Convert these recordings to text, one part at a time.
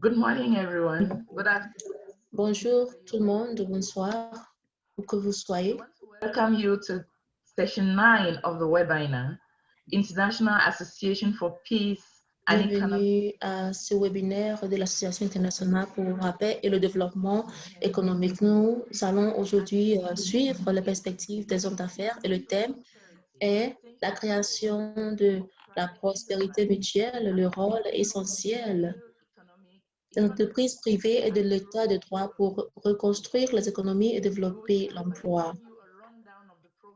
Good morning, everyone. Good afternoon. Bonjour tout le monde, bonsoir, où que vous soyez. Welcome you to session 9 of the webinar, International Association for Peace and Economic. Bienvenue à ce webinaire de l'Association internationale pour la paix et le développement économique. Nous allons aujourd'hui suivre les perspectives des hommes d'affaires et le thème est la création de la prospérité mutuelle, le rôle essentiel des entreprises privées et de l'État de droit pour reconstruire les économies et développer l'emploi.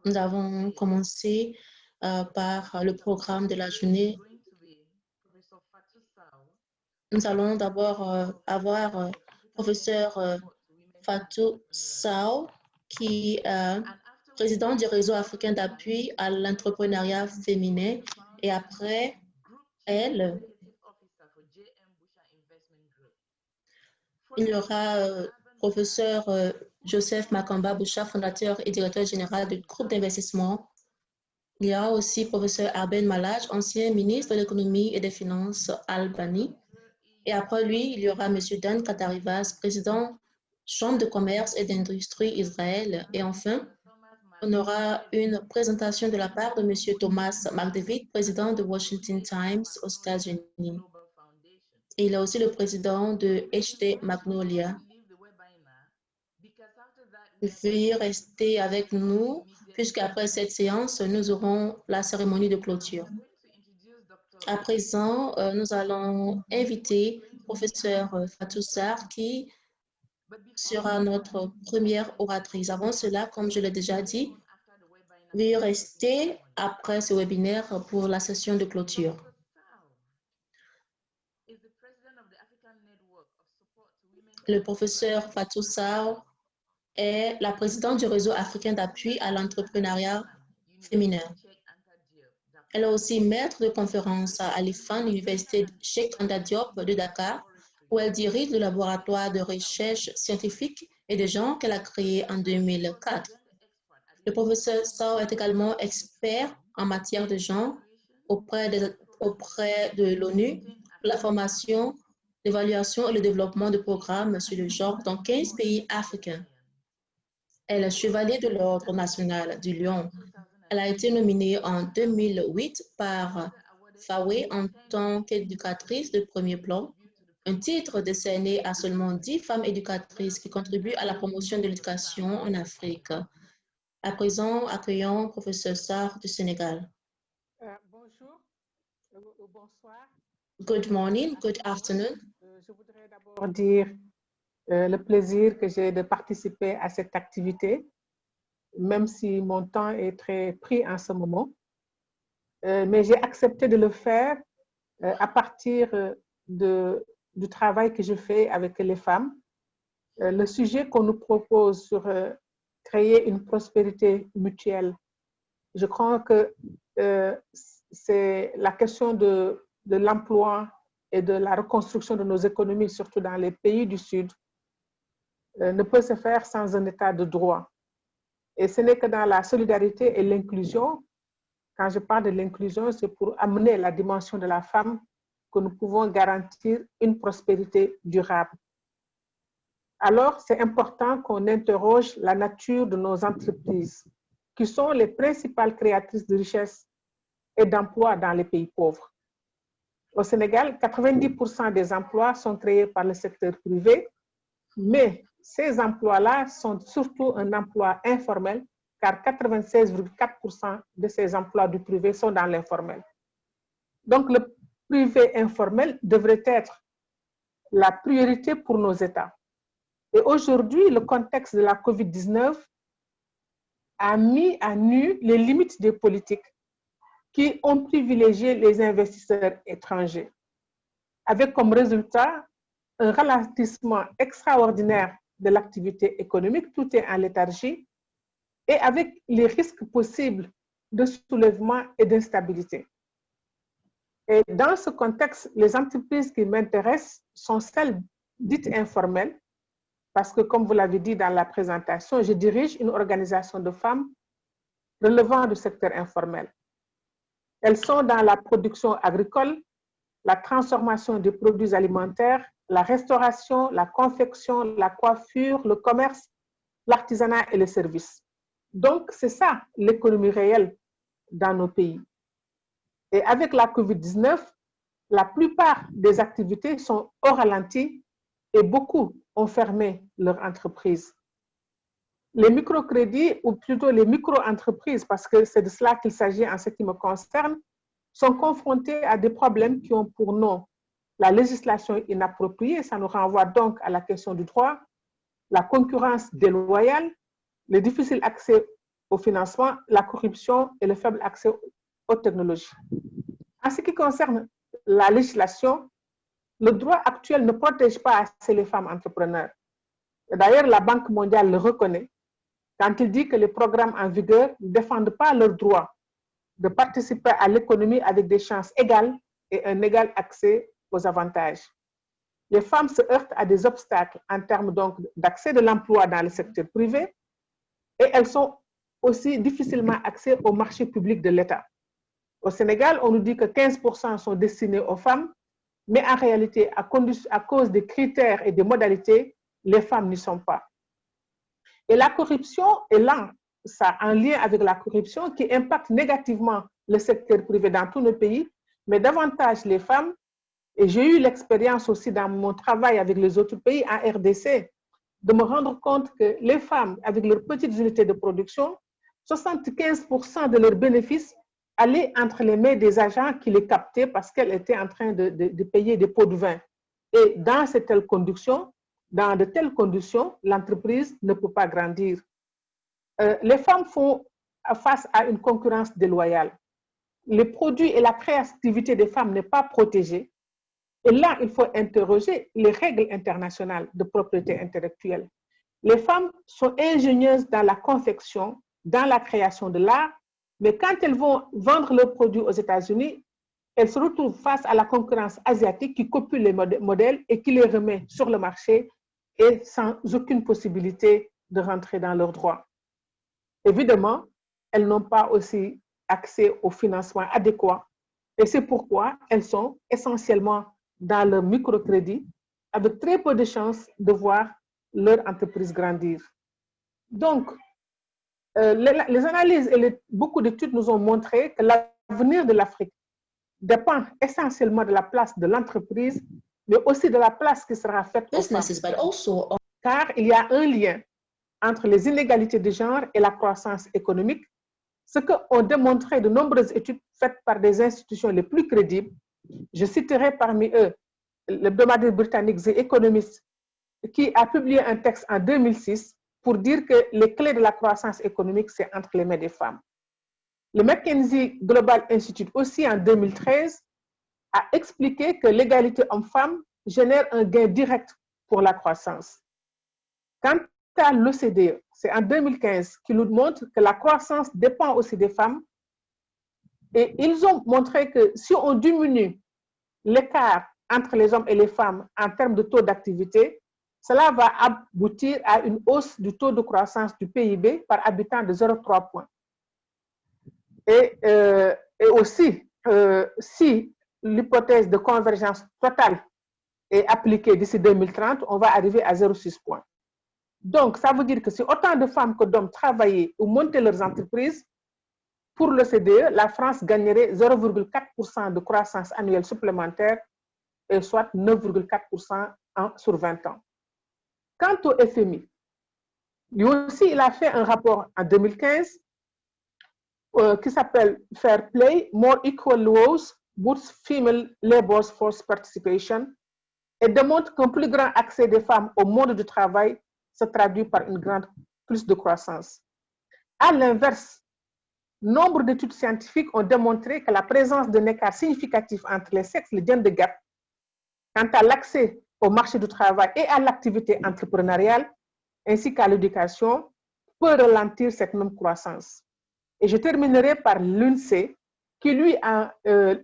Nous avons commencé par le programme de la journée. Nous allons d'abord avoir professeur Fatou Sao, qui est président du réseau africain d'appui à l'entrepreneuriat féminin. Et après elle, il y aura professeur Joseph Makamba Boucha, fondateur et directeur général du groupe d'investissement. Il y a aussi professeur Arben Malaj, ancien ministre de l'économie et des finances Albanie. Et après lui, il y aura M. Dan Katarivas, président Chambre de commerce et d'industrie Israël. Et enfin, on aura une présentation de la part de M. Thomas McDavid, président de Washington Times aux États-Unis. Et il est aussi le président de HD Magnolia. Veuillez rester avec nous, puisqu'après cette séance, nous aurons la cérémonie de clôture. À présent, nous allons inviter professeur Fatou Sarr qui sera notre première oratrice. Avant cela, comme je l'ai déjà dit, veuillez rester après ce webinaire pour la session de clôture. Le professeur Fatou Sarr est la présidente du réseau africain d'appui à l'entrepreneuriat féminin. Elle est aussi maître de conférence à l'IFAN, l'Université Cheikh Anta Diop de Dakar, où elle dirige le laboratoire de recherche scientifique et de genre qu'elle a créé en 2004. Le professeur Sarr est également expert en matière de genre auprès de l'ONU pour la formation, l'évaluation et le développement de programmes sur le genre dans 15 pays africains. Elle est chevalier de l'Ordre national du Lion. Elle a été nominée en 2008 par FAWE en tant qu'éducatrice de premier plan, un titre décerné à seulement 10 femmes éducatrices qui contribuent à la promotion de l'éducation en Afrique. À présent, accueillons professeur Sarr du Sénégal. Bonjour, bonsoir. Good morning, good afternoon. Je voudrais d'abord dire le plaisir que j'ai de participer à cette activité, même si mon temps est très pris en ce moment. Mais j'ai accepté de le faire à partir du travail que je fais avec les femmes. Le sujet qu'on nous propose sur créer une prospérité mutuelle, je crois que c'est la question de l'emploi et de la reconstruction de nos économies, surtout dans les pays du Sud, ne peut se faire sans un état de droit. Et ce n'est que dans la solidarité et l'inclusion, quand je parle de l'inclusion, c'est pour amener la dimension de la femme que nous pouvons garantir une prospérité durable. Alors, c'est important qu'on interroge la nature de nos entreprises, qui sont les principales créatrices de richesse et d'emplois dans les pays pauvres. Au Sénégal, 90% des emplois sont créés par le secteur privé, mais ces emplois-là sont surtout un emploi informel, car 96,4% de ces emplois du privé sont dans l'informel. Donc, le privé informel devrait être la priorité pour nos États. Et aujourd'hui, le contexte de la COVID-19 a mis à nu les limites des politiques qui ont privilégié les investisseurs étrangers, avec comme résultat un ralentissement extraordinaire de l'activité économique, tout est en léthargie, et avec les risques possibles de soulèvement et d'instabilité. Et dans ce contexte, les entreprises qui m'intéressent sont celles dites informelles, parce que comme vous l'avez dit dans la présentation, je dirige une organisation de femmes relevant du secteur informel. Elles sont dans la production agricole, la transformation des produits alimentaires, la restauration, la confection, la coiffure, le commerce, l'artisanat et les services. Donc, c'est ça l'économie réelle dans nos pays. Et avec la COVID-19, la plupart des activités sont au ralenti et beaucoup ont fermé leur entreprise. Les microcrédits, ou plutôt les micro-entreprises, parce que c'est de cela qu'il s'agit en ce qui me concerne, sont confrontés à des problèmes qui ont pour nom la législation inappropriée, ça nous renvoie donc à la question du droit, la concurrence déloyale, le difficile accès au financement, la corruption et le faible accès aux technologies. En ce qui concerne la législation, le droit actuel ne protège pas assez les femmes entrepreneurs. D'ailleurs, la Banque mondiale le reconnaît quand il dit que les programmes en vigueur ne défendent pas leur droit de participer à l'économie avec des chances égales et un égal accès aux avantages. Les femmes se heurtent à des obstacles en termes donc d'accès de l'emploi dans le secteur privé et elles sont aussi difficilement accès au marché public de l'État. Au Sénégal, on nous dit que 15% sont destinés aux femmes, mais en réalité, à cause des critères et des modalités, les femmes n'y sont pas. Et la corruption est là, ça en lien avec la corruption qui impacte négativement le secteur privé dans tous nos pays, mais davantage les femmes. Et j'ai eu l'expérience aussi dans mon travail avec les autres pays en RDC, de me rendre compte que les femmes, avec leurs petites unités de production, 75% de leurs bénéfices allaient entre les mains des agents qui les captaient parce qu'elles étaient en train de payer des pots de vin. Et dans de telles conditions, l'entreprise ne peut pas grandir. Les femmes font face à une concurrence déloyale. Les produits et la créativité des femmes n'est pas protégée. Et là, il faut interroger les règles internationales de propriété intellectuelle. Les femmes sont ingénieuses dans la confection, dans la création de l'art, mais quand elles vont vendre leurs produits aux États-Unis, elles se retrouvent face à la concurrence asiatique qui copie les modèles et qui les remet sur le marché et sans aucune possibilité de rentrer dans leurs droits. Évidemment, elles n'ont pas aussi accès au financement adéquat et c'est pourquoi elles sont essentiellement dans le microcrédit avec très peu de chances de voir leur entreprise grandir. Donc, les analyses et beaucoup d'études nous ont montré que l'avenir de l'Afrique dépend essentiellement de la place de l'entreprise, mais aussi de la place qui sera faite aux femmes. Car il y a un lien entre les inégalités de genre et la croissance économique, ce qu'ont démontré de nombreuses études faites par des institutions les plus crédibles. Je citerai parmi eux l'hebdomadaire britannique The Economist, qui a publié un texte en 2006 pour dire que les clés de la croissance économique, c'est entre les mains des femmes. Le McKinsey Global Institute, aussi en 2013, a expliqué que l'égalité homme-femme génère un gain direct pour la croissance. Quant à l'OCDE, c'est en 2015 qui nous montre que la croissance dépend aussi des femmes. Et ils ont montré que si on diminue l'écart entre les hommes et les femmes en termes de taux d'activité, cela va aboutir à une hausse du taux de croissance du PIB par habitant de 0,3 points. Et aussi, si l'hypothèse de convergence totale est appliquée d'ici 2030, on va arriver à 0,6 points. Donc, ça veut dire que si autant de femmes que d'hommes travaillaient ou montaient leurs entreprises, pour l'OCDE, la France gagnerait 0,4% de croissance annuelle supplémentaire, et soit 9,4% sur 20 ans. Quant au FMI, lui aussi, il a fait un rapport en 2015 qui s'appelle Fair Play, More Equal Laws, Boosts Female Labor Force Participation, et démontre qu'un plus grand accès des femmes au monde du travail se traduit par une grande plus de croissance. À l'inverse, nombre d'études scientifiques ont démontré que la présence d'un écart significatif entre les sexes, le gender gap, quant à l'accès au marché du travail et à l'activité entrepreneuriale, ainsi qu'à l'éducation, peut ralentir cette même croissance. Et je terminerai par l'INSEE, qui lui a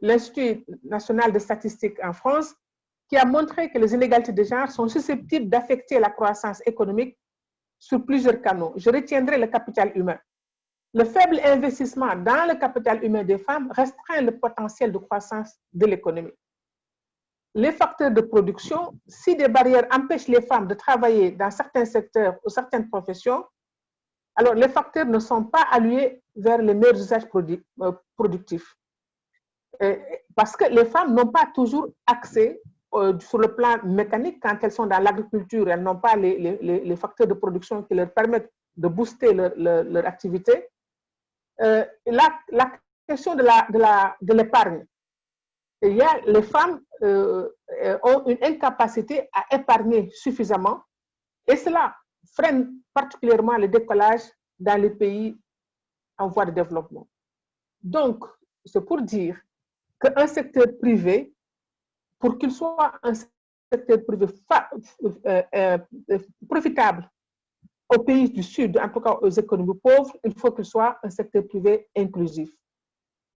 l'Institut national de statistique en France, qui a montré que les inégalités de genre sont susceptibles d'affecter la croissance économique sur plusieurs canaux. Je retiendrai le capital humain. Le faible investissement dans le capital humain des femmes restreint le potentiel de croissance de l'économie. les facteurs de production, si des barrières empêchent les femmes de travailler dans certains secteurs ou certaines professions, alors les facteurs ne sont pas alloués vers les meilleurs usages productifs. Parce que les femmes n'ont pas toujours accès sur le plan mécanique, quand elles sont dans l'agriculture, elles n'ont pas les facteurs de production qui leur permettent de booster leur activité. La question de l'épargne. Les femmes ont une incapacité à épargner suffisamment et cela freine particulièrement le décollage dans les pays en voie de développement. Donc, c'est pour dire qu'un secteur privé, pour qu'il soit un secteur privé profitable aux pays du Sud, en tout cas aux économies pauvres, il faut qu'il soit un secteur privé inclusif.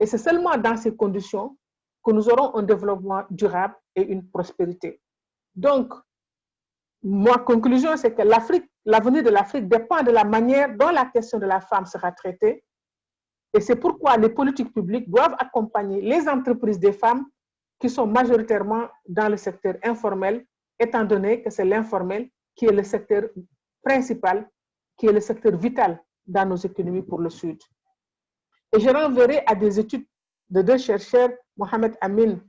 Et c'est seulement dans ces conditions que nous aurons un développement durable et une prospérité. Donc, ma conclusion, c'est que l'avenir de l'Afrique dépend de la manière dont la question de la femme sera traitée. Et c'est pourquoi les politiques publiques doivent accompagner les entreprises des femmes qui sont majoritairement dans le secteur informel, étant donné que c'est l'informel qui est le secteur principal, qui est le secteur vital dans nos économies pour le Sud. Et je renverrai à des études de deux chercheurs, Mohamed Amin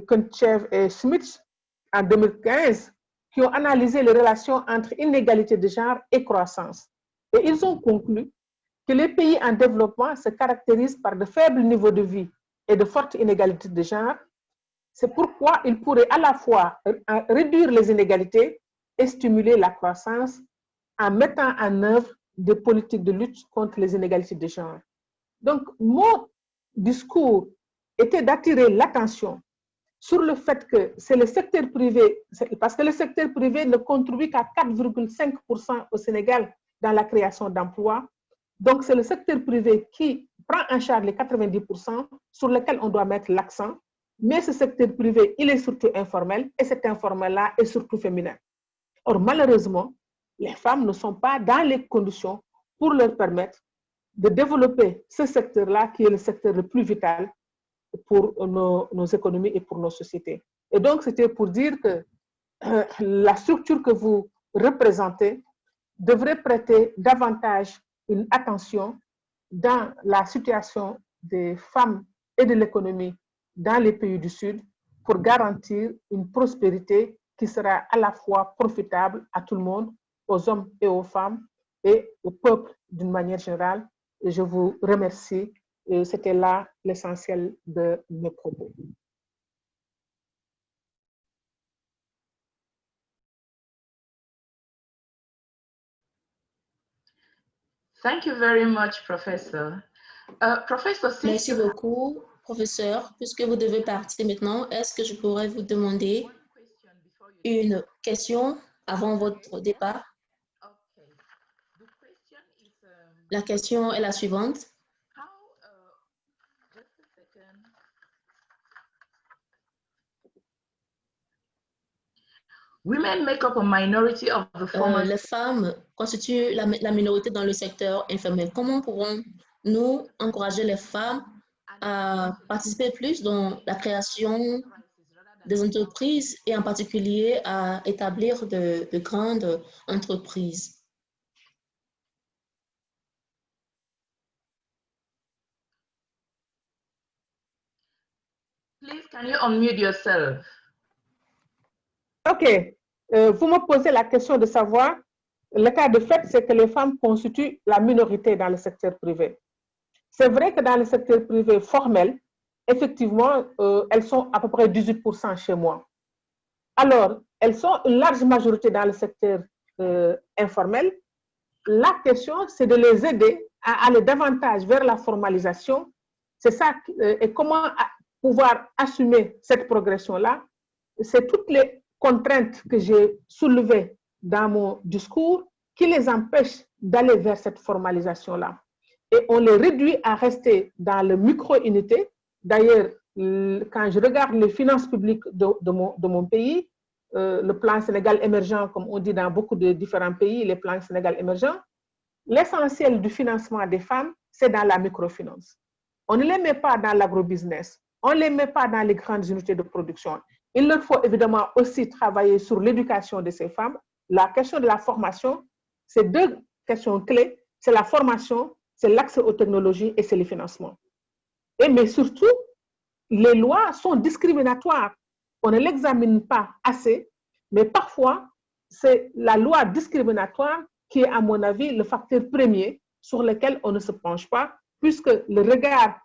Kontchev et Schmitz, en 2015, qui ont analysé les relations entre inégalité de genre et croissance. Et ils ont conclu que les pays en développement se caractérisent par de faibles niveaux de vie et de fortes inégalités de genre. C'est pourquoi ils pourraient à la fois réduire les inégalités et stimuler la croissance en mettant en œuvre des politiques de lutte contre les inégalités de genre. Donc, mon discours était d'attirer l'attention sur le fait que c'est le secteur privé, parce que le secteur privé ne contribue qu'à 4,5% au Sénégal dans la création d'emplois. Donc, c'est le secteur privé qui prend en charge les 90% sur lesquels on doit mettre l'accent. Mais ce secteur privé, il est surtout informel et cet informel-là est surtout féminin. Or, malheureusement, les femmes ne sont pas dans les conditions pour leur permettre de développer ce secteur-là qui est le secteur le plus vital pour nos économies et pour nos sociétés. Et donc, c'était pour dire que la structure que vous représentez devrait prêter davantage une attention dans la situation des femmes et de l'économie dans les pays du Sud pour garantir une prospérité qui sera à la fois profitable à tout le monde, aux hommes et aux femmes et au peuple d'une manière générale. Et je vous remercie. C'était là l'essentiel de mes propos. Thank you very much, Professor. Professor, merci beaucoup, professeur. Puisque vous devez partir maintenant, est-ce que je pourrais vous demander une question avant votre départ? La question est la suivante. Women make up a minority of the former... les femmes constituent la minorité dans le secteur informel. Comment pourrons-nous encourager les femmes à participer plus dans la création des entreprises et en particulier à établir de grandes entreprises? Please, can you unmute yourself? OK. Vous me posez la question de savoir, le cas de fait, c'est que les femmes constituent la minorité dans le secteur privé. C'est vrai que dans le secteur privé formel, effectivement, elles sont à peu près 18% chez moi. Alors, elles sont une large majorité dans le secteur informel. La question, c'est de les aider à aller davantage vers la formalisation. C'est ça, et comment pouvoir assumer cette progression-là. C'est toutes les contraintes que j'ai soulevées dans mon discours qui les empêchent d'aller vers cette formalisation-là. Et on les réduit à rester dans le micro-unité. D'ailleurs, quand je regarde les finances publiques de mon pays, le plan Sénégal émergent, comme on dit dans beaucoup de différents pays, les plans Sénégal émergents, l'essentiel du financement des femmes, c'est dans la microfinance. On ne les met pas dans l'agrobusiness, on ne les met pas dans les grandes unités de production. Il leur faut évidemment aussi travailler sur l'éducation de ces femmes. La question de la formation, c'est deux questions clés. C'est la formation, c'est l'accès aux technologies et c'est le financement. Mais surtout, les lois sont discriminatoires. On ne l'examine pas assez, mais parfois, c'est la loi discriminatoire qui est, à mon avis, le facteur premier sur lequel on ne se penche pas, puisque le regard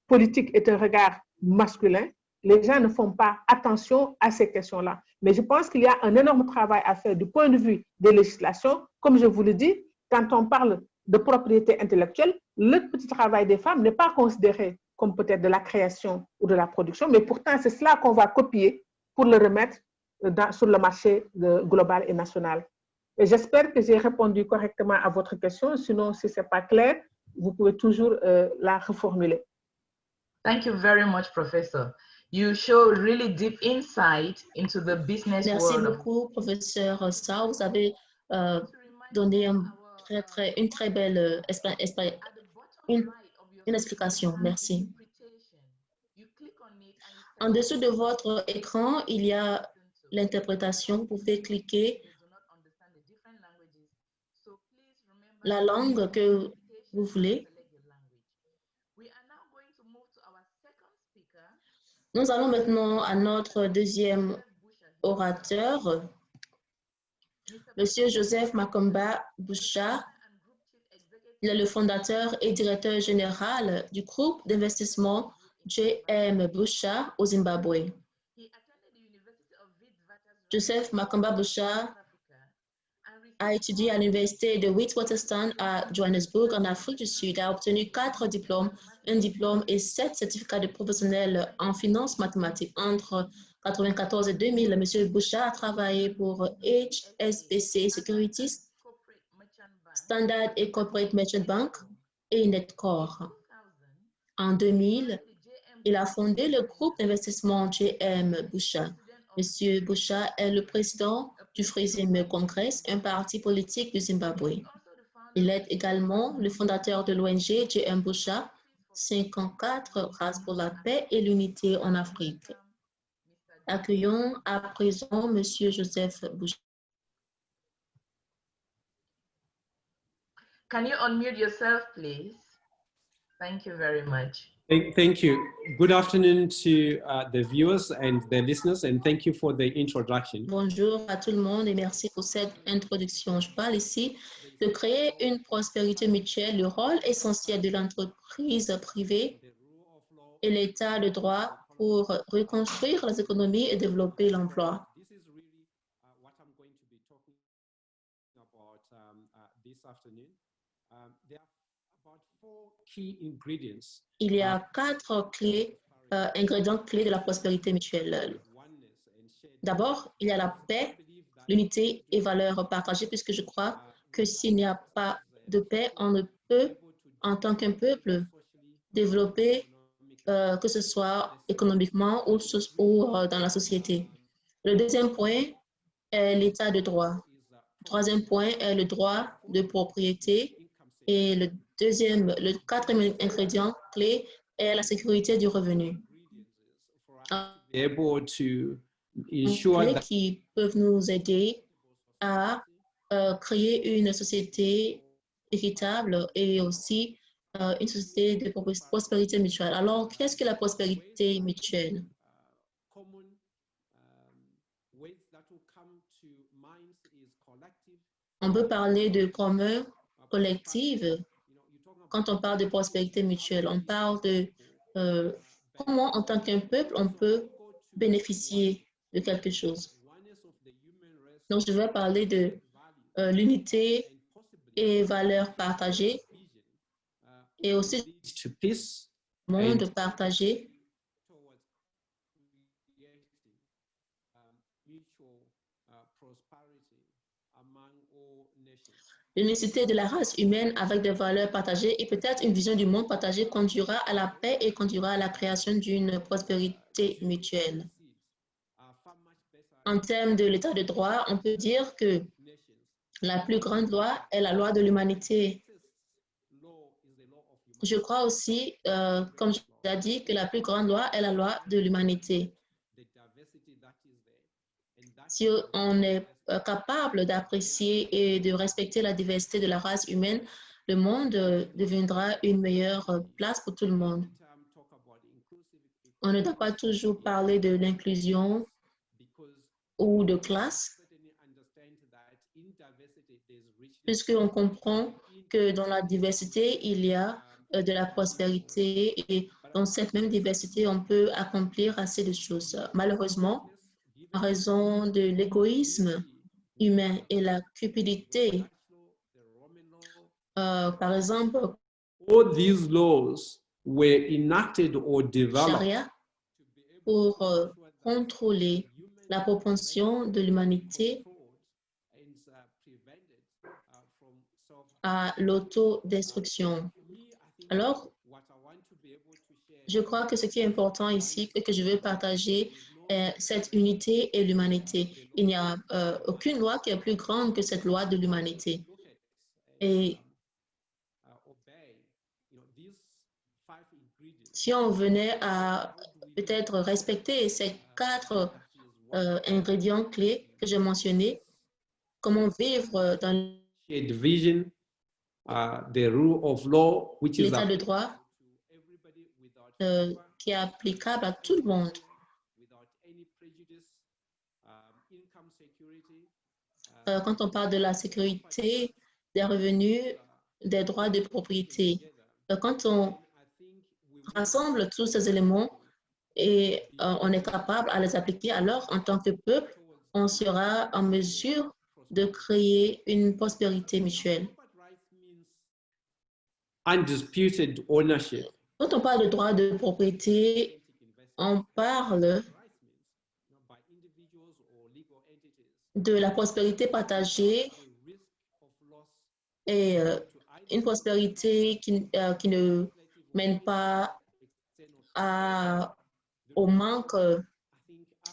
politique est un regard masculin. Les gens ne font pas attention à ces questions-là. Mais je pense qu'il y a un énorme travail à faire du point de vue des législations. Comme je vous le dis, quand on parle de propriété intellectuelle, le petit travail des femmes n'est pas considéré comme peut-être de la création ou de la production, mais pourtant c'est cela qu'on va copier pour le remettre sur le marché global et national. Et j'espère que j'ai répondu correctement à votre question. Sinon, si ce n'est pas clair, vous pouvez toujours la reformuler. Thank you very much, Professor. You show really deep insight into the business Merci world. Merci beaucoup, professeur Sao. Vous avez donné une très belle une explication. Merci. En dessous de votre écran, il y a l'interprétation. Vous pouvez cliquer la langue que vous voulez. Nous allons maintenant à notre deuxième orateur, Monsieur Joseph Makomba Boucha. Il est le fondateur et directeur général du groupe d'investissement JM Boucha au Zimbabwe. Joseph Makomba Boucha a étudié à l'université de Witwatersrand à Johannesburg, en Afrique du Sud, a obtenu 4 diplômes, un diplôme et 7 certificats de professionnels en finances mathématiques. Entre 1994 et 2000, M. Boucha a travaillé pour HSBC Securities, Standard et Corporate Merchant Bank et Netcore. En 2000, il a fondé le groupe d'investissement JM Boucha. M. Boucha est le président du Freezim Congress, un parti politique du Zimbabwe. Il est également le fondateur de l'ONG JM Boucha, 54 races pour la paix et l'unité en Afrique. Accueillons à présent M. Joseph Boucha. Can you unmute yourself, please? Thank you very much. Thank you. Good afternoon to the viewers and the listeners, and thank you for the introduction. Bonjour à tout le monde et merci pour cette introduction. Je parle ici de créer une prospérité mutuelle, le rôle essentiel de l'entreprise privée et l'état de droit pour reconstruire les économies et développer l'emploi. This is really what I'm going to be talking about this afternoon. There are about 4 key ingredients. Il y a 4 ingrédients clés de la prospérité mutuelle. D'abord, il y a la paix, l'unité et valeurs partagées, puisque je crois que s'il n'y a pas de paix, on ne peut, en tant qu'un peuple, développer, que ce soit économiquement ou dans la société. Le deuxième point est l'état de droit. Le troisième point est le droit de propriété. Et le quatrième ingrédient clé est la sécurité du revenu. Qui peuvent nous aider à créer une société équitable et aussi une société de prospérité mutuelle. Alors, qu'est-ce que la prospérité mutuelle? On peut parler de commun collectif. Quand on parle de prospérité mutuelle, on parle de comment, en tant qu'un peuple, on peut bénéficier de quelque chose. Donc, je vais parler de l'unité et valeurs partagées et aussi monde partagé. L'unicité de la race humaine avec des valeurs partagées et peut-être une vision du monde partagé conduira à la paix et conduira à la création d'une prospérité mutuelle. En termes de l'état de droit, on peut dire que la plus grande loi est la loi de l'humanité. Je crois aussi, comme je l'ai dit, que la plus grande loi est la loi de l'humanité. Si on est capable d'apprécier et de respecter la diversité de la race humaine, le monde deviendra une meilleure place pour tout le monde. On ne doit pas toujours parler de l'inclusion ou de classe, puisqu'on comprend que dans la diversité, il y a de la prospérité et dans cette même diversité, on peut accomplir assez de choses. Malheureusement, en raison de l'égoïsme humain et la cupidité, par exemple, all these laws were enacted or developed charia, pour contrôler la propension de l'humanité à l'autodestruction. Alors, je crois que ce qui est important ici et que je veux partager est cette unité et l'humanité. Il n'y a aucune loi qui est plus grande que cette loi de l'humanité. Et si on venait à peut-être respecter ces 4 ingrédients clés que j'ai mentionnés, comment vivre dans vision, the rule of law, which is l'état de droit qui est applicable à tout le monde. Quand on parle de la sécurité, des revenus, des droits de propriété, quand on rassemble tous ces éléments et on est capable à les appliquer, alors en tant que peuple, on sera en mesure de créer une prospérité mutuelle. Undisputed ownership. Quand on parle de droit de propriété, on parle de la prospérité partagée et une prospérité qui ne mène pas au manque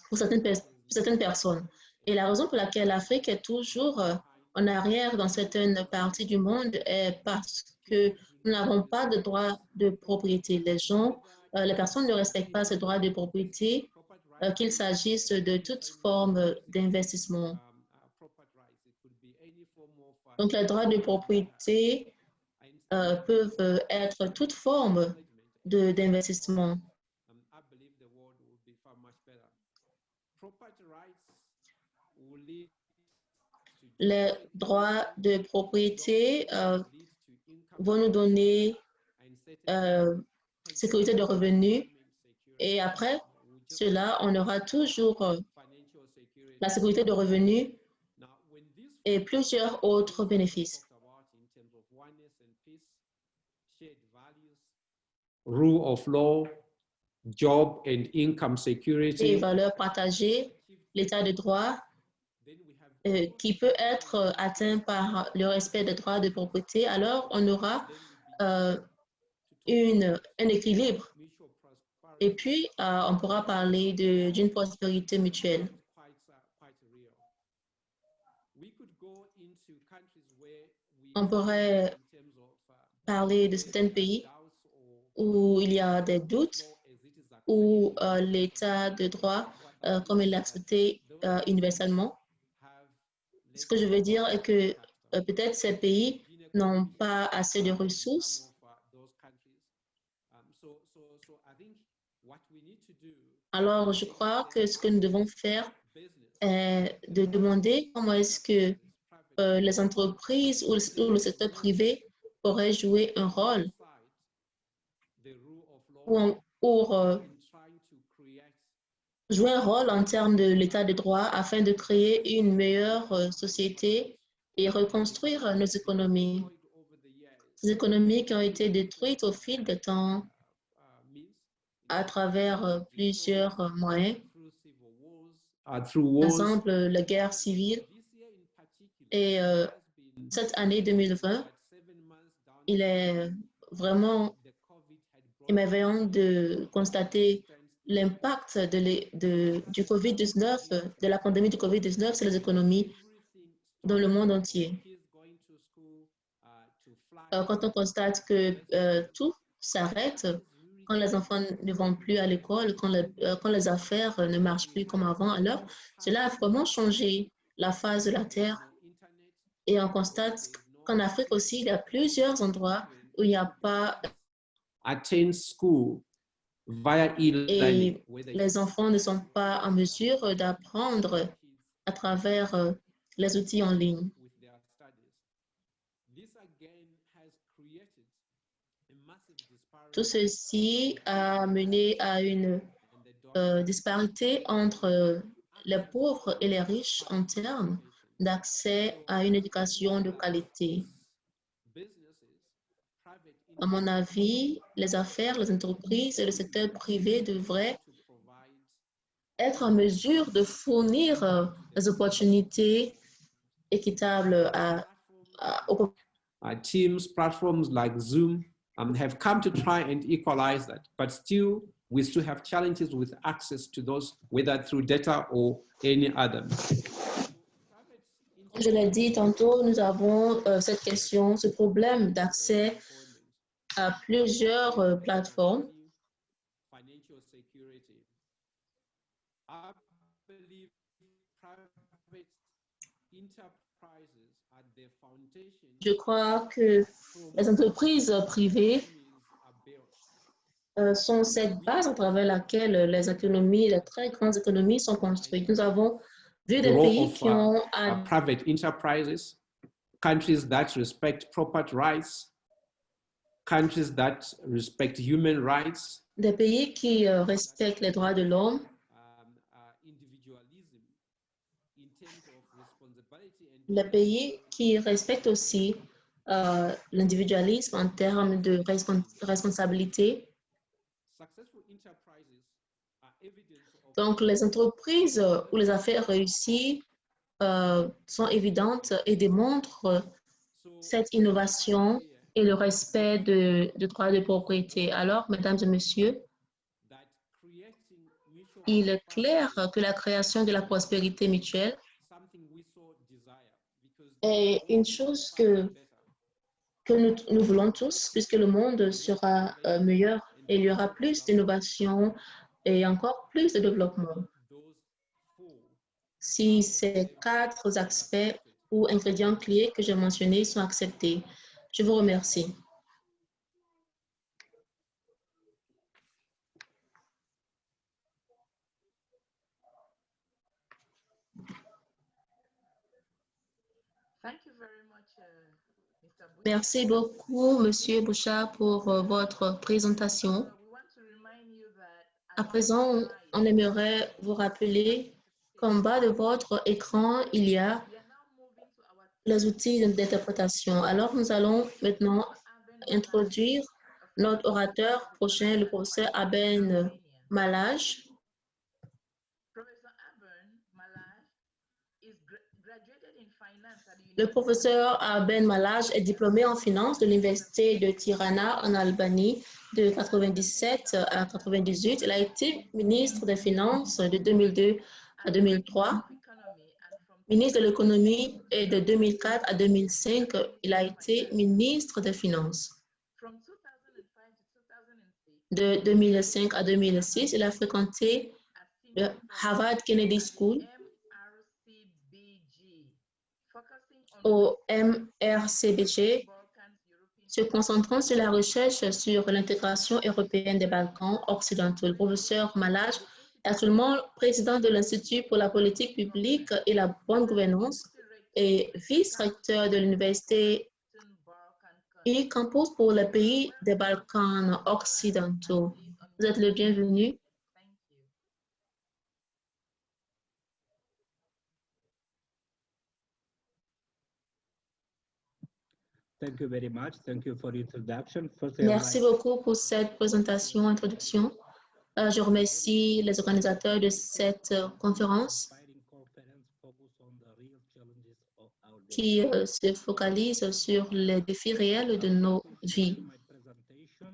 pour certaines personnes. Et la raison pour laquelle l'Afrique est toujours en arrière dans certaines parties du monde est parce que nous n'avons pas de droit de propriété. Les personnes ne respectent pas ce droit de propriété, qu'il s'agisse de toute forme d'investissement. Donc, les droits de propriété peuvent être toute forme d'investissement. Les droits de propriété vont nous donner sécurité de revenus et après cela, on aura toujours la sécurité de revenus et plusieurs autres bénéfices. Rule of law, job and income security. Les valeurs partagées, l'état de droit, qui peut être atteint par le respect des droits de propriété, alors on aura un équilibre. Et puis, on pourra parler d'une prospérité mutuelle. On pourrait parler de certains pays où il y a des doutes, où l'état de droit, comme il est accepté universellement. Ce que je veux dire est que peut-être ces pays n'ont pas assez de ressources. Alors, je crois que ce que nous devons faire est de demander comment est-ce que les entreprises ou le secteur privé pourraient jouer un rôle jouer un rôle en termes de l'état de droit afin de créer une meilleure société et reconstruire nos économies. Ces économies qui ont été détruites au fil du temps à travers plusieurs moyens. Par exemple, la guerre civile. Et cette année 2020, il est vraiment émerveillant de constater l'impact du COVID-19, de la pandémie du COVID-19 sur les économies dans le monde entier. Quand on constate que tout s'arrête, quand les enfants ne vont plus à l'école, quand les affaires ne marchent plus comme avant, alors cela a vraiment changé la face de la Terre. Et on constate qu'en Afrique aussi, il y a plusieurs endroits où il n'y a pas attend school via e-learning, et les enfants ne sont pas en mesure d'apprendre à travers les outils en ligne. with their studies. This again has created a massive disparity Tout ceci a mené à une disparité entre les pauvres et les riches en termes d'accès à une éducation de qualité. À mon avis, les affaires, les entreprises et le secteur privé devraient être en mesure de fournir des opportunités équitables aux Teams, platforms like Zoom have come to try and equalize that, but still, we still have challenges with access to those, whether through data or any other. Comme je l'ai dit tantôt, nous avons cette question, ce problème d'accès à plusieurs plateformes. Financial security. I believe private enterprises are the foundation. Je crois que les entreprises privées sont cette base à travers laquelle les économies, les très grandes économies sont construites. Nous avons vu des pays qui ont private enterprises, countries that respect property rights, countries that respect human rights, des pays qui respectent les droits de l'homme, les pays qui respectent aussi l'individualisme en termes de responsabilité. Donc, les entreprises ou les affaires réussies sont évidentes et démontrent cette innovation et le respect de droits de propriété. Alors, mesdames et messieurs, il est clair que la création de la prospérité mutuelle est une chose que nous voulons tous, puisque le monde sera meilleur et il y aura plus d'innovation et encore plus de développement. Si ces 4 aspects ou ingrédients clés que j'ai mentionnés sont acceptés. Je vous remercie. Merci beaucoup, Monsieur Bouchard, pour votre présentation. À présent, on aimerait vous rappeler qu'en bas de votre écran, il y a les outils d'interprétation. Alors, nous allons maintenant introduire notre orateur prochain, le professeur Aben Malaj. Le professeur Aben Malaj est diplômé en finance de l'Université de Tirana en Albanie de 1997 à 1998. Il a été ministre des Finances de 2002 à 2003, ministre de l'Économie et de 2004 à 2005. Il a été ministre des Finances. De 2005 à 2006, il a fréquenté le Harvard Kennedy School au MRCBG, se concentrant sur la recherche sur l'intégration européenne des Balkans occidentaux. Le professeur Malaj est actuellement président de l'Institut pour la politique publique et la bonne gouvernance et vice-recteur de l'Université e-Campus pour les pays des Balkans occidentaux. Vous êtes le bienvenu. Thank you very much. Thank you for introduction. Merci beaucoup pour cette présentation, introduction. Je remercie les organisateurs de cette conférence qui se focalise sur les défis réels de nos vies.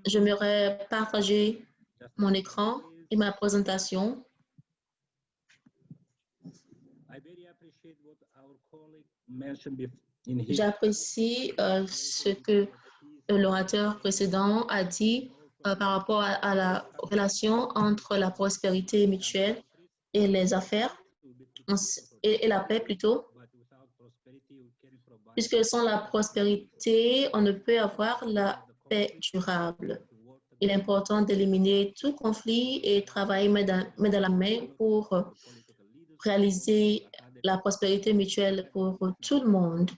J'aimerais partager mon écran et ma présentation. J'apprécie ce que l'orateur précédent a dit par rapport à la relation entre la prospérité mutuelle et les affaires, et la paix plutôt. Puisque sans la prospérité, on ne peut avoir la paix durable. Il est important d'éliminer tout conflit et travailler main dans la main pour réaliser la prospérité mutuelle pour tout le monde.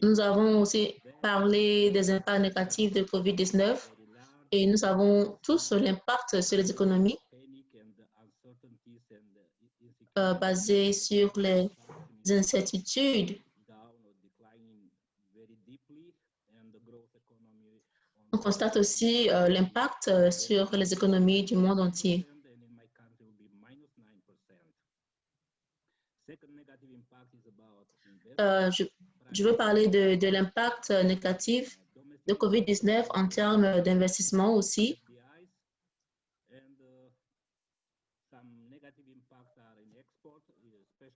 Nous avons aussi parlé des impacts négatifs de COVID-19 et nous savons tous l'impact sur les économies basé sur les incertitudes. On constate aussi l'impact sur les économies du monde entier. Je veux parler de l'impact négatif de COVID-19 en termes d'investissement aussi.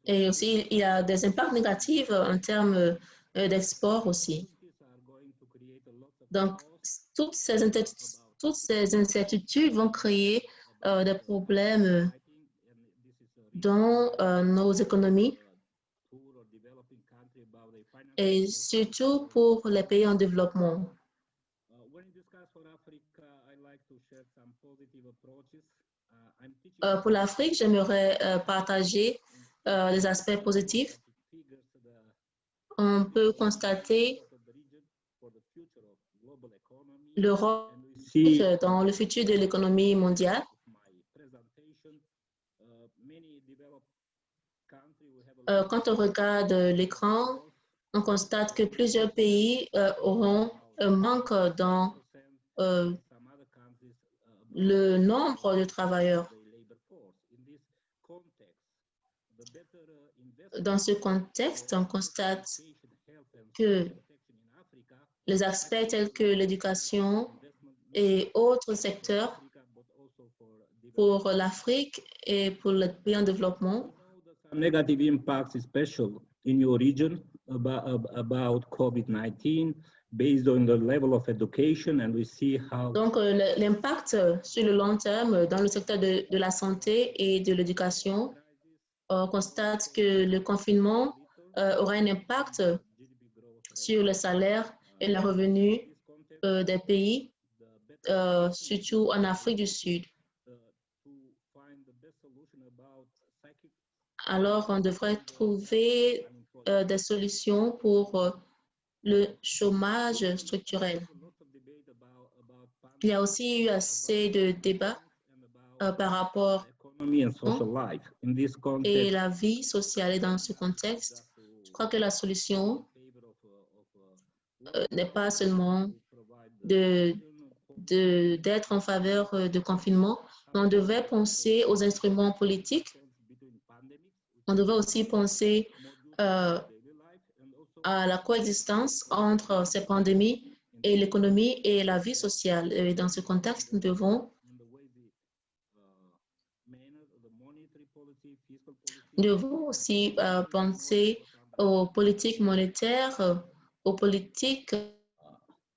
Et aussi, il y a des impacts négatifs en termes d'export aussi. Donc, toutes ces incertitudes vont créer des problèmes dans nos économies et surtout pour les pays en développement. Pour l'Afrique, j'aimerais partager les aspects positifs. On peut constater le rôle dans le futur de l'économie mondiale. Quand on regarde l'écran, on constate que plusieurs pays auront un manque dans le nombre de travailleurs. Dans ce contexte, on constate que les aspects tels que l'éducation et autres secteurs pour l'Afrique et pour les pays en développement. Negative impacts, especially in your region, about COVID-19, based on the level of education, and we see how. Donc, l'impact sur le long terme dans le secteur de la santé et de l'éducation, on constate que le confinement aura un impact sur le salaire et les revenus des pays, surtout en Afrique du Sud. Alors, on devrait trouver des solutions pour le chômage structurel. Il y a aussi eu assez de débats par rapport et la vie sociale. Et dans ce contexte, je crois que la solution n'est pas seulement d'être en faveur de confinement, mais on devait penser aux instruments politiques. On devait aussi penser à la coexistence entre ces pandémies et l'économie et la vie sociale. Et dans ce contexte, nous devons aussi penser aux politiques monétaires, aux politiques.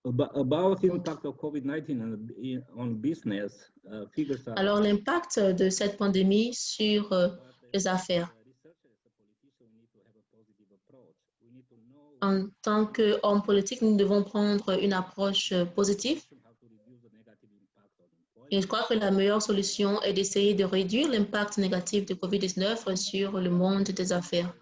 About impact of COVID-19 on business, figures are. Alors, l'impact de cette pandémie sur les affaires. En tant qu'hommes politiques, nous devons prendre une approche positive. Et je crois que la meilleure solution est d'essayer de réduire l'impact négatif de COVID-19 sur le monde des affaires.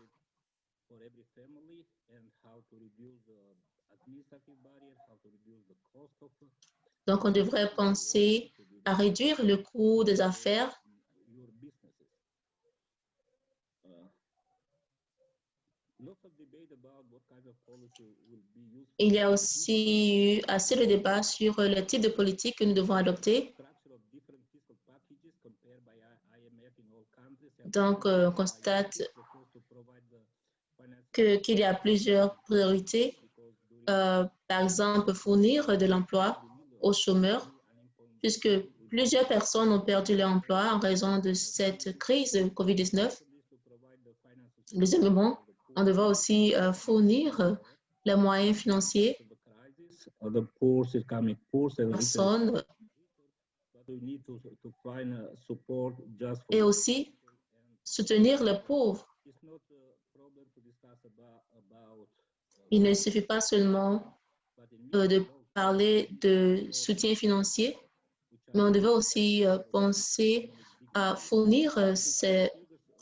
Donc, on devrait penser à réduire le coût des affaires. Il y a aussi eu assez de débats sur le type de politique que nous devons adopter. Donc, on constate qu'il y a plusieurs priorités. Par exemple, fournir de l'emploi aux chômeurs, puisque plusieurs personnes ont perdu leur emploi en raison de cette crise COVID-19. Deuxièmement, on devrait aussi fournir les moyens financiers aux personnes et aussi soutenir les pauvres. Il ne suffit pas seulement de parler de soutien financier, mais on devait aussi penser à fournir ces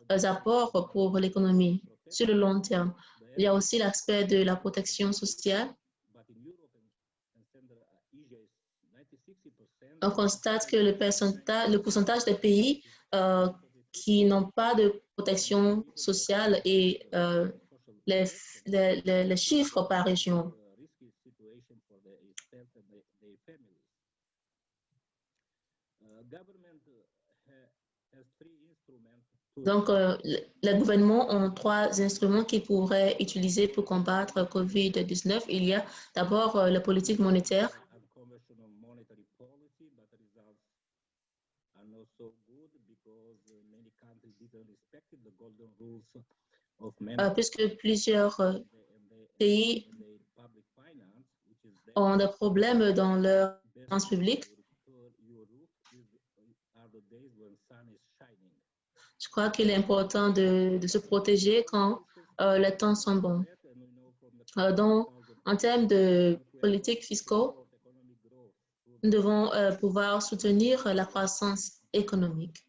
apports pour l'économie sur le long terme. Il y a aussi l'aspect de la protection sociale. On constate que le pourcentage des pays qui n'ont pas de protection sociale et les chiffres par région. Donc, les gouvernements ont 3 instruments qu'ils pourraient utiliser pour combattre COVID-19. Il y a d'abord la politique monétaire. Puisque plusieurs pays ont des problèmes dans leurs finances publiques. Je crois qu'il est important de se protéger quand les temps sont bons. Donc, en termes de politique fiscale, nous devons pouvoir soutenir la croissance économique.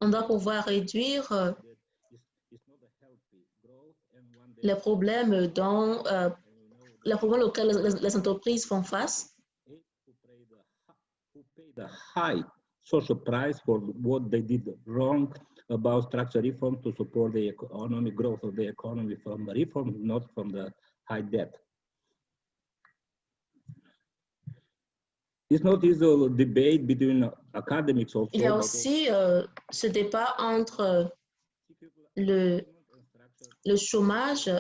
On doit pouvoir réduire les problèmes auxquels les entreprises font face. The high social price for what they did wrong about structural reform to support the economic growth of the economy from the reform, not from the high debt. It's not easy debate between academics also. Il y a aussi ce débat entre le chômage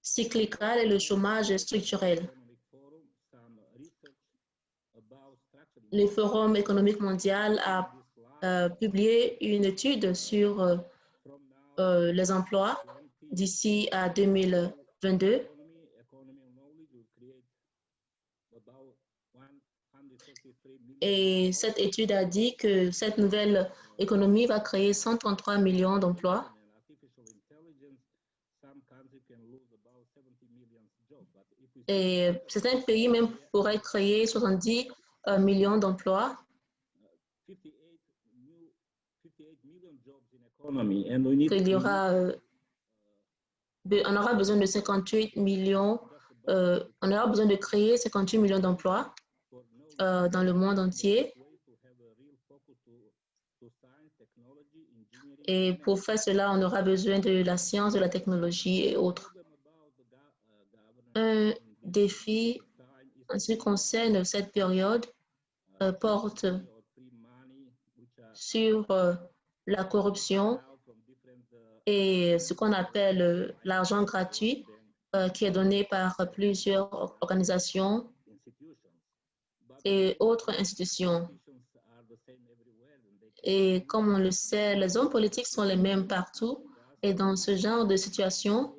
cyclical et le chômage structurel. Le Forum économique mondial a publié une étude sur les emplois d'ici à 2022. Et cette étude a dit que cette nouvelle économie va créer 133 millions d'emplois. Et certains pays même pourraient créer 70 millions d'emplois. Il y aura, on aura besoin de 58 millions, on aura besoin de créer 58 millions d'emplois dans le monde entier. Et pour faire cela, on aura besoin de la science, de la technologie et autres. Un défi en ce qui concerne cette période porte sur la corruption et ce qu'on appelle l'argent gratuit qui est donné par plusieurs organisations et autres institutions. Et comme on le sait, les hommes politiques sont les mêmes partout et dans ce genre de situation,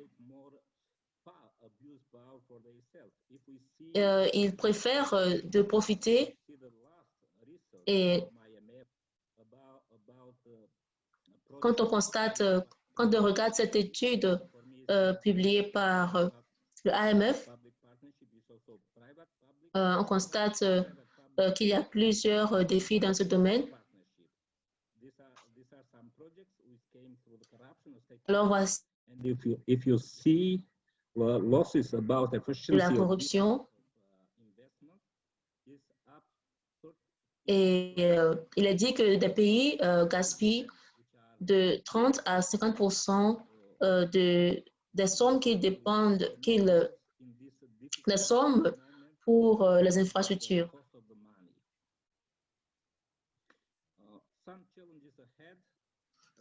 ils préfèrent de profiter et quand on constate, quand on regarde cette étude publiée par le AMF, on constate qu'il y a plusieurs défis dans ce domaine. Alors voici la corruption. Et il est dit que des pays gaspillent de 30 à 50% des sommes qui dépendent, des sommes pour les infrastructures.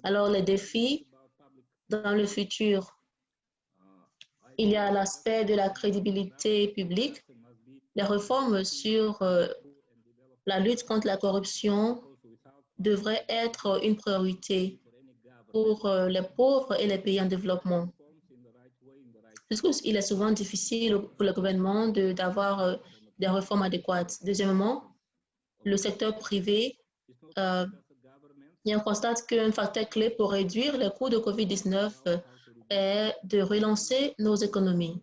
Alors, les défis dans le futur, il y a l'aspect de la crédibilité publique, les réformes sur la lutte contre la corruption devrait être une priorité pour les pauvres et les pays en développement. Puisqu'il est souvent difficile pour le gouvernement d'avoir des réformes adéquates. Deuxièmement, le secteur privé, on constate qu'un facteur clé pour réduire les coûts de COVID-19 est de relancer nos économies.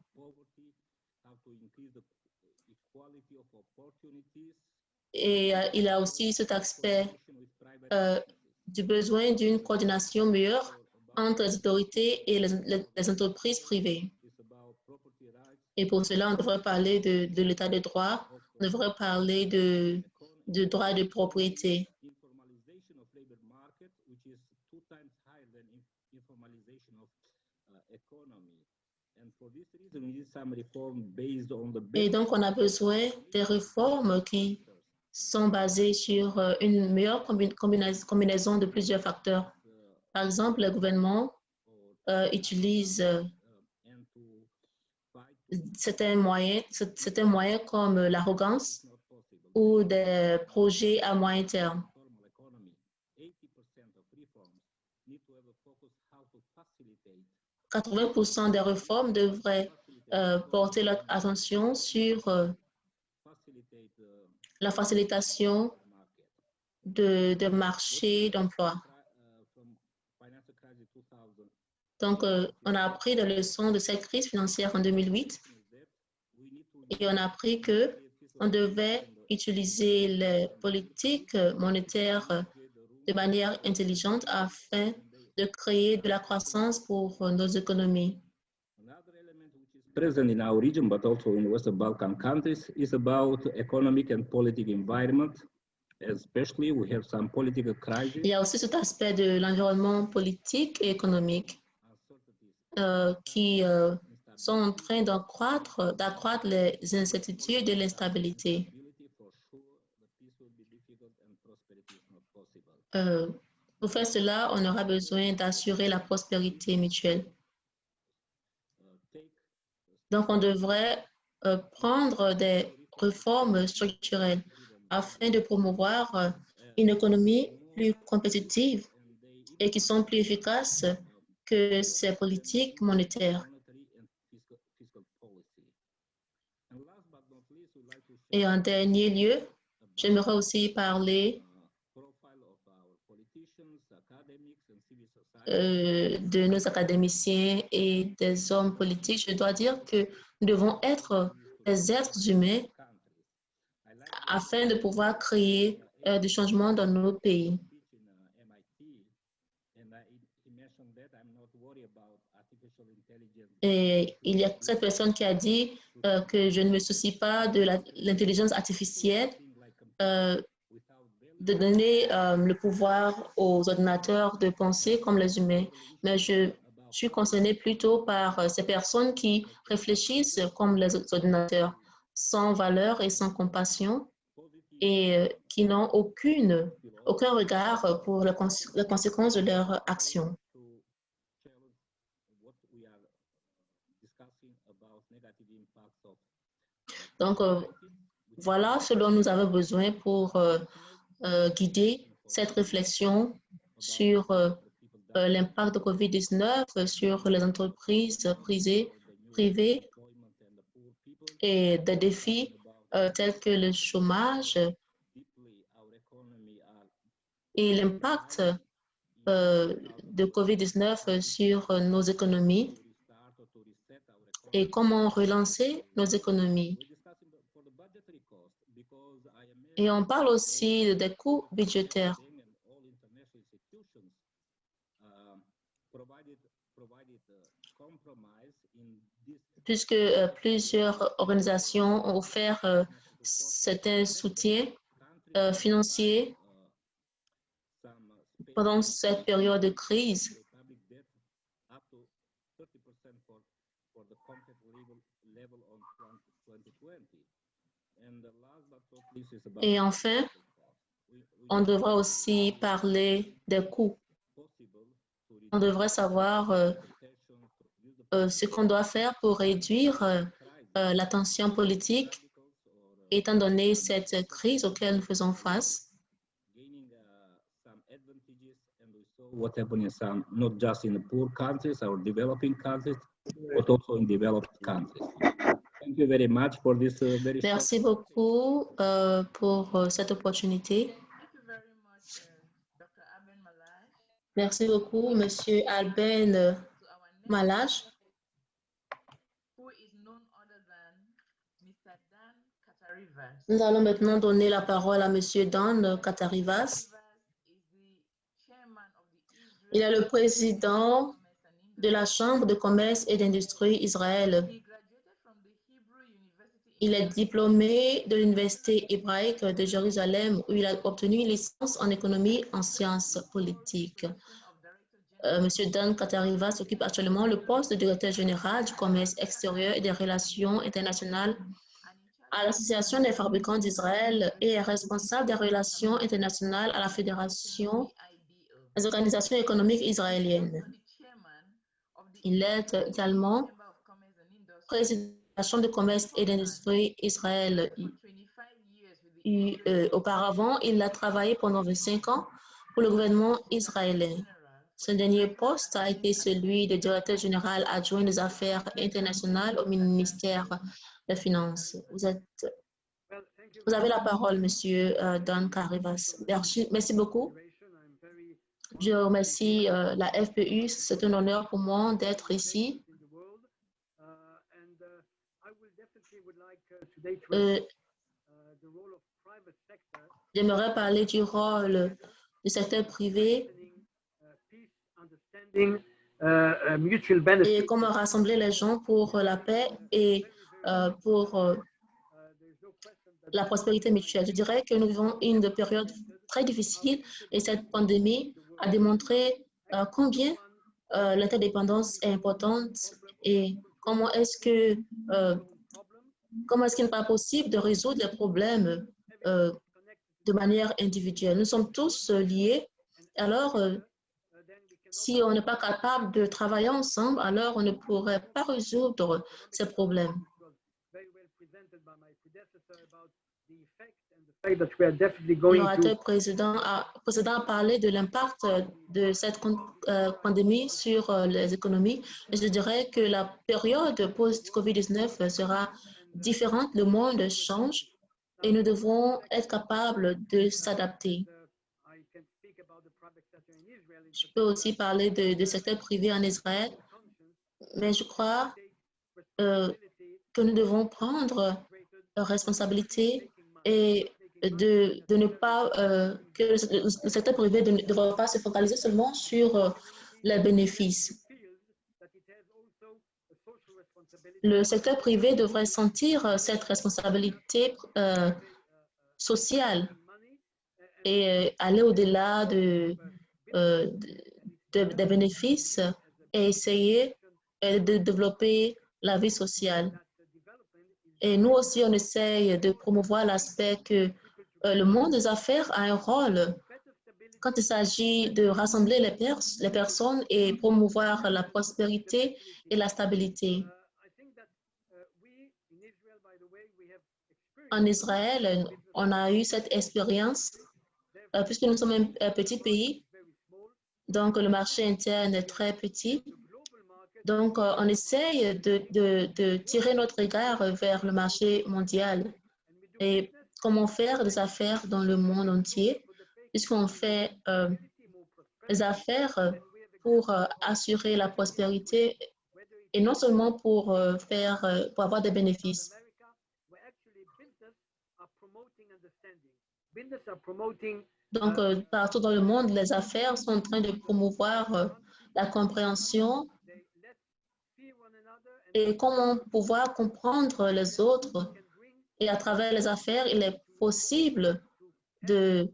Et il y a aussi cet aspect du besoin d'une coordination meilleure entre les autorités et les entreprises privées. Et pour cela, on devrait parler de l'état de droit, on devrait parler de droit de propriété. Et donc, on a besoin des réformes qui sont basées sur une meilleure combinaison de plusieurs facteurs. Par exemple, le gouvernement utilise certains moyens comme l'arrogance ou des projets à moyen terme. 80% des réformes devraient porter leur attention sur la facilitation de marché d'emploi. Donc, on a appris des leçons de cette crise financière en 2008 et on a appris qu'on devait utiliser les politiques monétaires de manière intelligente afin de créer de la croissance pour nos économies. Present in our region, but also in Western Balkan countries, is about economic and political environment. Especially, we have some political crises. Il y a aussi cet aspect de l'environnement politique et économique qui sont en train d'accroître les incertitudes et l'instabilité. Pour faire cela, on aura besoin d'assurer la prospérité mutuelle. Donc, on devrait prendre des réformes structurelles afin de promouvoir une économie plus compétitive et qui sont plus efficaces que ces politiques monétaires. Et en dernier lieu, j'aimerais aussi parler de nos académiciens et des hommes politiques. Je dois dire que nous devons être des êtres humains afin de pouvoir créer des changements dans nos pays. Et il y a cette personne qui a dit que je ne me soucie pas de l'intelligence artificielle, de donner le pouvoir aux ordinateurs de penser comme les humains. Mais je suis concernée plutôt par ces personnes qui réfléchissent comme les ordinateurs, sans valeur et sans compassion, et qui n'ont aucun regard pour les conséquences de leurs actions. Donc, voilà ce dont nous avons besoin pour guider cette réflexion sur l'impact de COVID-19 sur les entreprises privées et des défis tels que le chômage et l'impact de COVID-19 sur nos économies et comment relancer nos économies. Et on parle aussi des coûts budgétaires. Puisque plusieurs organisations ont offert certains soutiens financiers pendant cette période de crise. Et enfin, on devrait aussi parler des coûts. On devrait savoir ce qu'on doit faire pour réduire la tension politique, étant donné cette crise auquel nous faisons face. what happened in some, not just in the poor countries or developing countries, but also in developed countries. Thank you very much for this very Merci beaucoup pour cette opportunité. Thank you very much, Dr. Aben Malaj. Merci beaucoup, Monsieur Alben To our next Malaj, who is none other than Mr. Dan Katarivas. Nous allons maintenant donner la parole à Monsieur Dan Katarivas. Il est le président de la Chambre de commerce et d'industrie Israël. Il est diplômé de l'Université hébraïque de Jérusalem où il a obtenu une licence en économie en sciences politiques. Monsieur Dan Katarivas occupe actuellement le poste de directeur général du commerce extérieur et des relations internationales à l'Association des fabricants d'Israël et est responsable des relations internationales à la Fédération des organisations économiques israéliennes. Il est également président de la Chambre de commerce et d'industrie Israël. Auparavant, il a travaillé pendant 25 ans pour le gouvernement israélien. Son dernier poste a été celui de directeur général adjoint des affaires internationales au ministère des Finances. Vous avez la parole, Monsieur Dan Katarivas. Merci beaucoup. Je remercie la FPU. C'est un honneur pour moi d'être ici. J'aimerais parler du rôle du secteur privé et comment rassembler les gens pour la paix et pour la prospérité mutuelle. Je dirais que nous vivons une période très difficile et cette pandémie a démontré combien l'interdépendance est importante et comment est-ce qu'il n'est pas possible de résoudre les problèmes de manière individuelle. Nous sommes tous liés. Alors, si on n'est pas capable de travailler ensemble, alors on ne pourrait pas résoudre ces problèmes. L'orateur précédent a parlé de l'impact de cette pandémie sur les économies. Et je dirais que la période post-COVID-19 sera différente. Le monde change et nous devons être capables de s'adapter. Je peux aussi parler du secteur privé en Israël, mais je crois que nous devons prendre responsabilité et de ne pas, que le secteur privé ne devrait pas se focaliser seulement sur les bénéfices. Le secteur privé devrait sentir cette responsabilité sociale et aller au-delà des bénéfices et essayer de développer la vie sociale. Et nous aussi, on essaye de promouvoir l'aspect que le monde des affaires a un rôle quand il s'agit de rassembler les personnes et promouvoir la prospérité et la stabilité. En Israël, on a eu cette expérience puisque nous sommes un petit pays, donc le marché interne est très petit. Donc, on essaye de tirer notre regard vers le marché mondial et comment faire des affaires dans le monde entier, puisqu'on fait des affaires pour assurer la prospérité et non seulement pour avoir des bénéfices. Donc, partout dans le monde, les affaires sont en train de promouvoir la compréhension et comment pouvoir comprendre les autres. Et à travers les affaires, il est possible de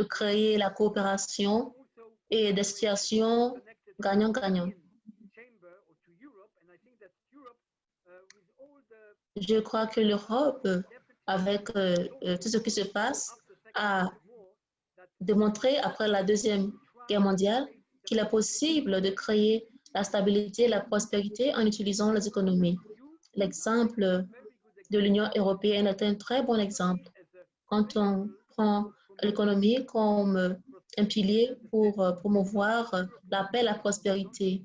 créer la coopération et des situations gagnant-gagnant. Je crois que l'Europe, avec tout ce qui se passe, a démontré après la Deuxième Guerre mondiale qu'il est possible de créer la stabilité et la prospérité en utilisant les économies. L'exemple de l'Union européenne est un très bon exemple. Quand on prend l'économie comme un pilier pour promouvoir la paix et la prospérité.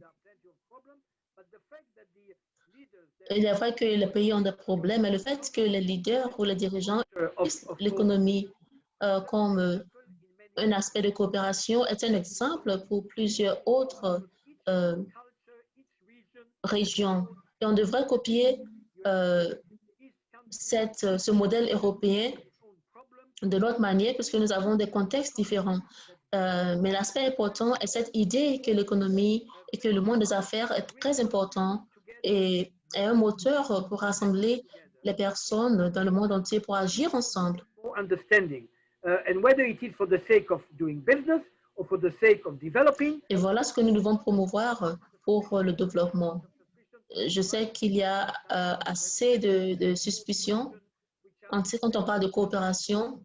Il est vrai que les pays ont des problèmes, mais le fait que les leaders ou les dirigeants utilisent l'économie comme un aspect de coopération est un exemple pour plusieurs autres régions. Et on devrait copier ce modèle européen de notre manière, puisque nous avons des contextes différents. Mais l'aspect important est cette idée que l'économie et que le monde des affaires est très important et est un moteur pour rassembler les personnes dans le monde entier pour agir ensemble. Et voilà ce que nous devons promouvoir pour le développement. Je sais qu'il y a assez de suspicions quand on parle de coopération,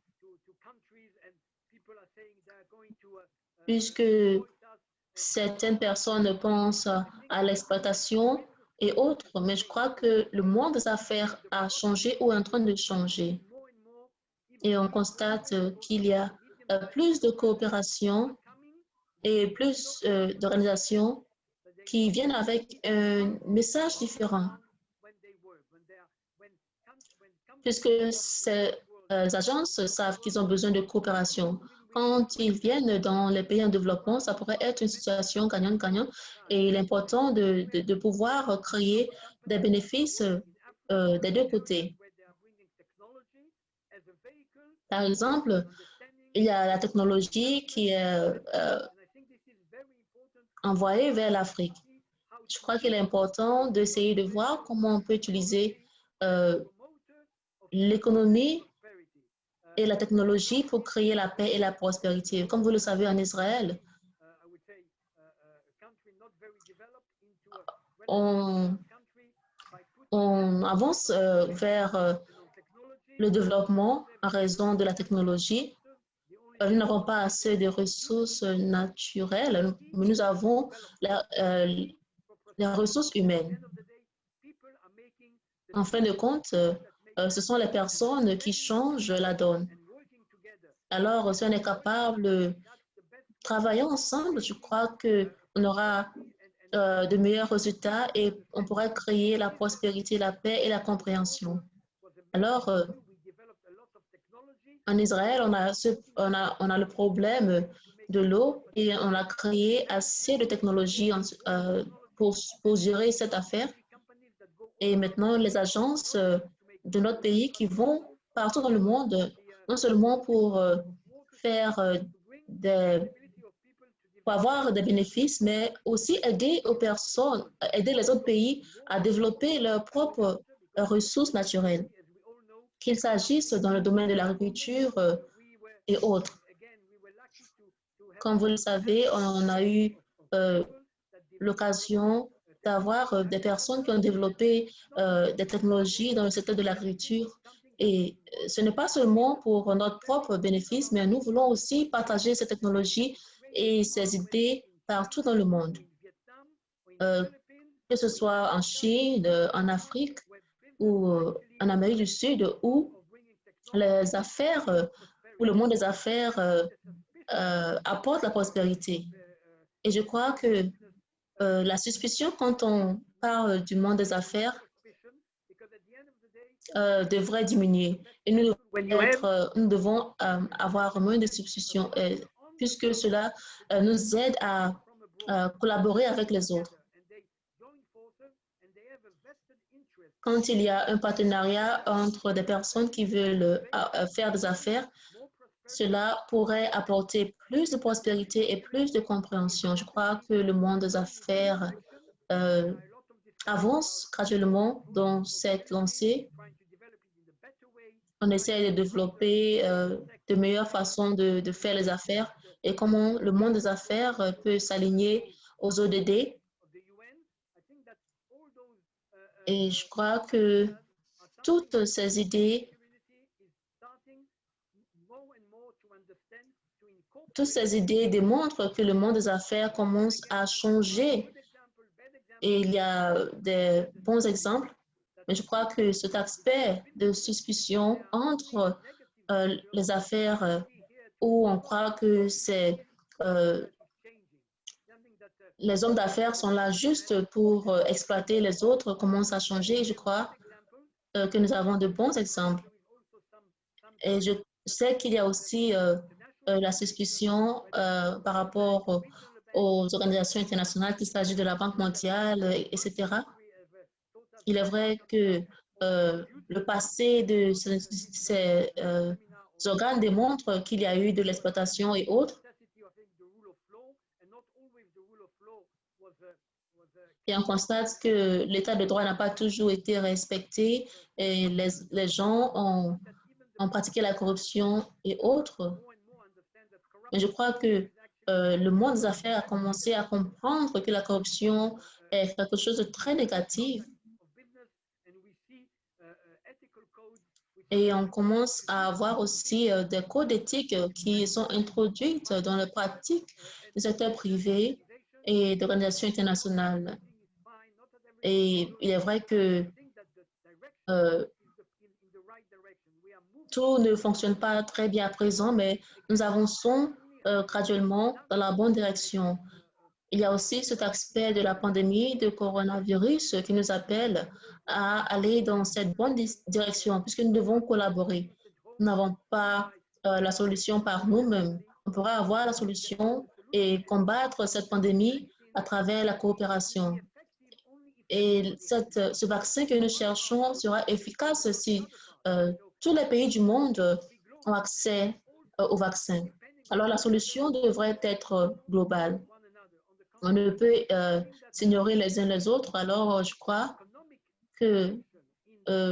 puisque certaines personnes pensent à l'exploitation et autres, mais je crois que le monde des affaires a changé ou est en train de changer. Et on constate qu'il y a plus de coopération et plus d'organisations qui viennent avec un message différent. Puisque ces agences savent qu'ils ont besoin de coopération. Quand ils viennent dans les pays en développement, ça pourrait être une situation gagnant-gagnant et il est important de pouvoir créer des bénéfices des deux côtés. Par exemple, il y a la technologie qui est envoyée vers l'Afrique. Je crois qu'il est important d'essayer de voir comment on peut utiliser l'économie et la technologie pour créer la paix et la prospérité. Comme vous le savez, en Israël, on avance vers le développement en raison de la technologie. Nous n'avons pas assez de ressources naturelles, mais nous avons les ressources humaines. En fin de compte, ce sont les personnes qui changent la donne. Alors, si on est capable de travailler ensemble, je crois qu'on aura de meilleurs résultats et on pourrait créer la prospérité, la paix et la compréhension. Alors, en Israël, on a le problème de l'eau et on a créé assez de technologies pour gérer cette affaire. Et maintenant, les agences de notre pays qui vont partout dans le monde, non seulement pour pour avoir des bénéfices, mais aussi aider aux personnes, aider les autres pays à développer leurs propres ressources naturelles, qu'il s'agisse dans le domaine de l'agriculture et autres. Comme vous le savez, on a eu l'occasion d'avoir des personnes qui ont développé des technologies dans le secteur de l'agriculture. Et ce n'est pas seulement pour notre propre bénéfice, mais nous voulons aussi partager ces technologies et ces idées partout dans le monde. Que ce soit en Chine, en Afrique ou en Amérique du Sud, où les affaires, où le monde des affaires apporte la prospérité. Et je crois que la suspicion quand on parle du monde des affaires devrait diminuer. Et nous devons avoir moins de suspicion puisque cela nous aide à collaborer avec les autres. Quand il y a un partenariat entre des personnes qui veulent faire des affaires, cela pourrait apporter plus de prospérité et plus de compréhension. Je crois que le monde des affaires avance graduellement dans cette lancée. On essaie de développer de meilleures façons de faire les affaires et comment le monde des affaires peut s'aligner aux ODD. Et je crois que toutes ces idées démontrent que le monde des affaires commence à changer. Et il y a des bons exemples, mais je crois que cet aspect de suspicion entre les affaires où on croit que c'est les hommes d'affaires sont là juste pour exploiter les autres, commencent à changer. Je crois que nous avons de bons exemples. Et je sais qu'il y a aussi la suspicion par rapport aux organisations internationales, qu'il s'agit de la Banque mondiale, etc. Il est vrai que le passé de ces organes démontre qu'il y a eu de l'exploitation et autres. Et on constate que l'état de droit n'a pas toujours été respecté et les gens ont pratiqué la corruption et autres. Mais je crois que le monde des affaires a commencé à comprendre que la corruption est quelque chose de très négatif. Et on commence à avoir aussi des codes éthiques qui sont introduits dans les pratiques du secteur privé et d'organisations internationales. Et il est vrai que tout ne fonctionne pas très bien à présent, mais nous avançons graduellement dans la bonne direction. Il y a aussi cet aspect de la pandémie de coronavirus qui nous appelle à aller dans cette bonne direction, puisque nous devons collaborer. Nous n'avons pas la solution par nous-mêmes. On pourra avoir la solution et combattre cette pandémie à travers la coopération. Et ce vaccin que nous cherchons sera efficace si tous les pays du monde ont accès au vaccin. Alors la solution devrait être globale. On ne peut s'ignorer les uns les autres. Alors je crois que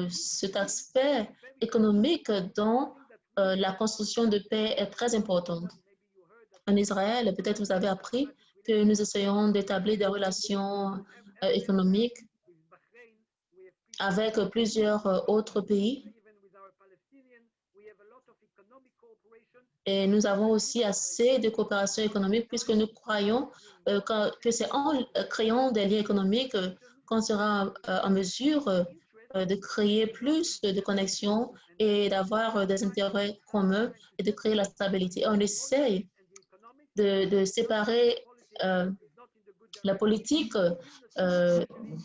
cet aspect économique dans la construction de paix est très important. En Israël, peut-être vous avez appris que nous essayons d'établir des relations économiques avec plusieurs autres pays. Et nous avons aussi assez de coopération économique puisque nous croyons que c'est en créant des liens économiques qu'on sera en mesure de créer plus de connexions et d'avoir des intérêts communs et de créer la stabilité. On essaye de séparer la politique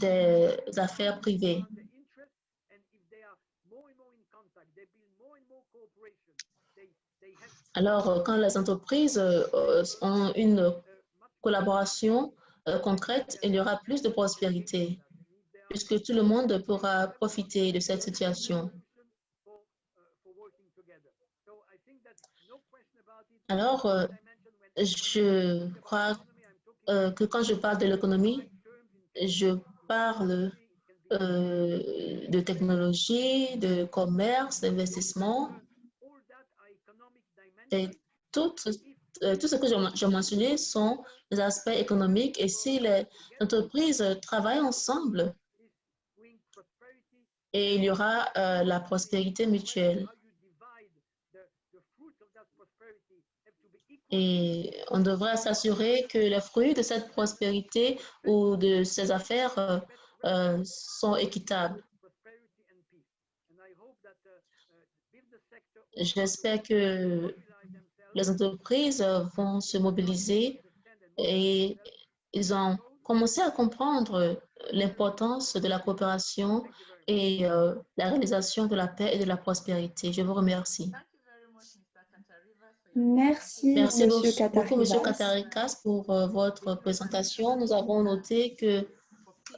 des affaires privées. Alors, quand les entreprises ont une collaboration concrète, il y aura plus de prospérité, puisque tout le monde pourra profiter de cette situation. Alors, je crois que quand je parle de l'économie, je parle de technologie, de commerce, d'investissement. Et tout ce que j'ai mentionné sont les aspects économiques. Et si les entreprises travaillent ensemble, et il y aura la prospérité mutuelle. Et on devrait s'assurer que les fruits de cette prospérité ou de ces affaires sont équitables. J'espère que les entreprises vont se mobiliser et ils ont commencé à comprendre l'importance de la coopération et la réalisation de la paix et de la prospérité. Je vous remercie. Merci, Merci beaucoup, Monsieur M. Katarrikas, pour votre présentation. Nous avons noté que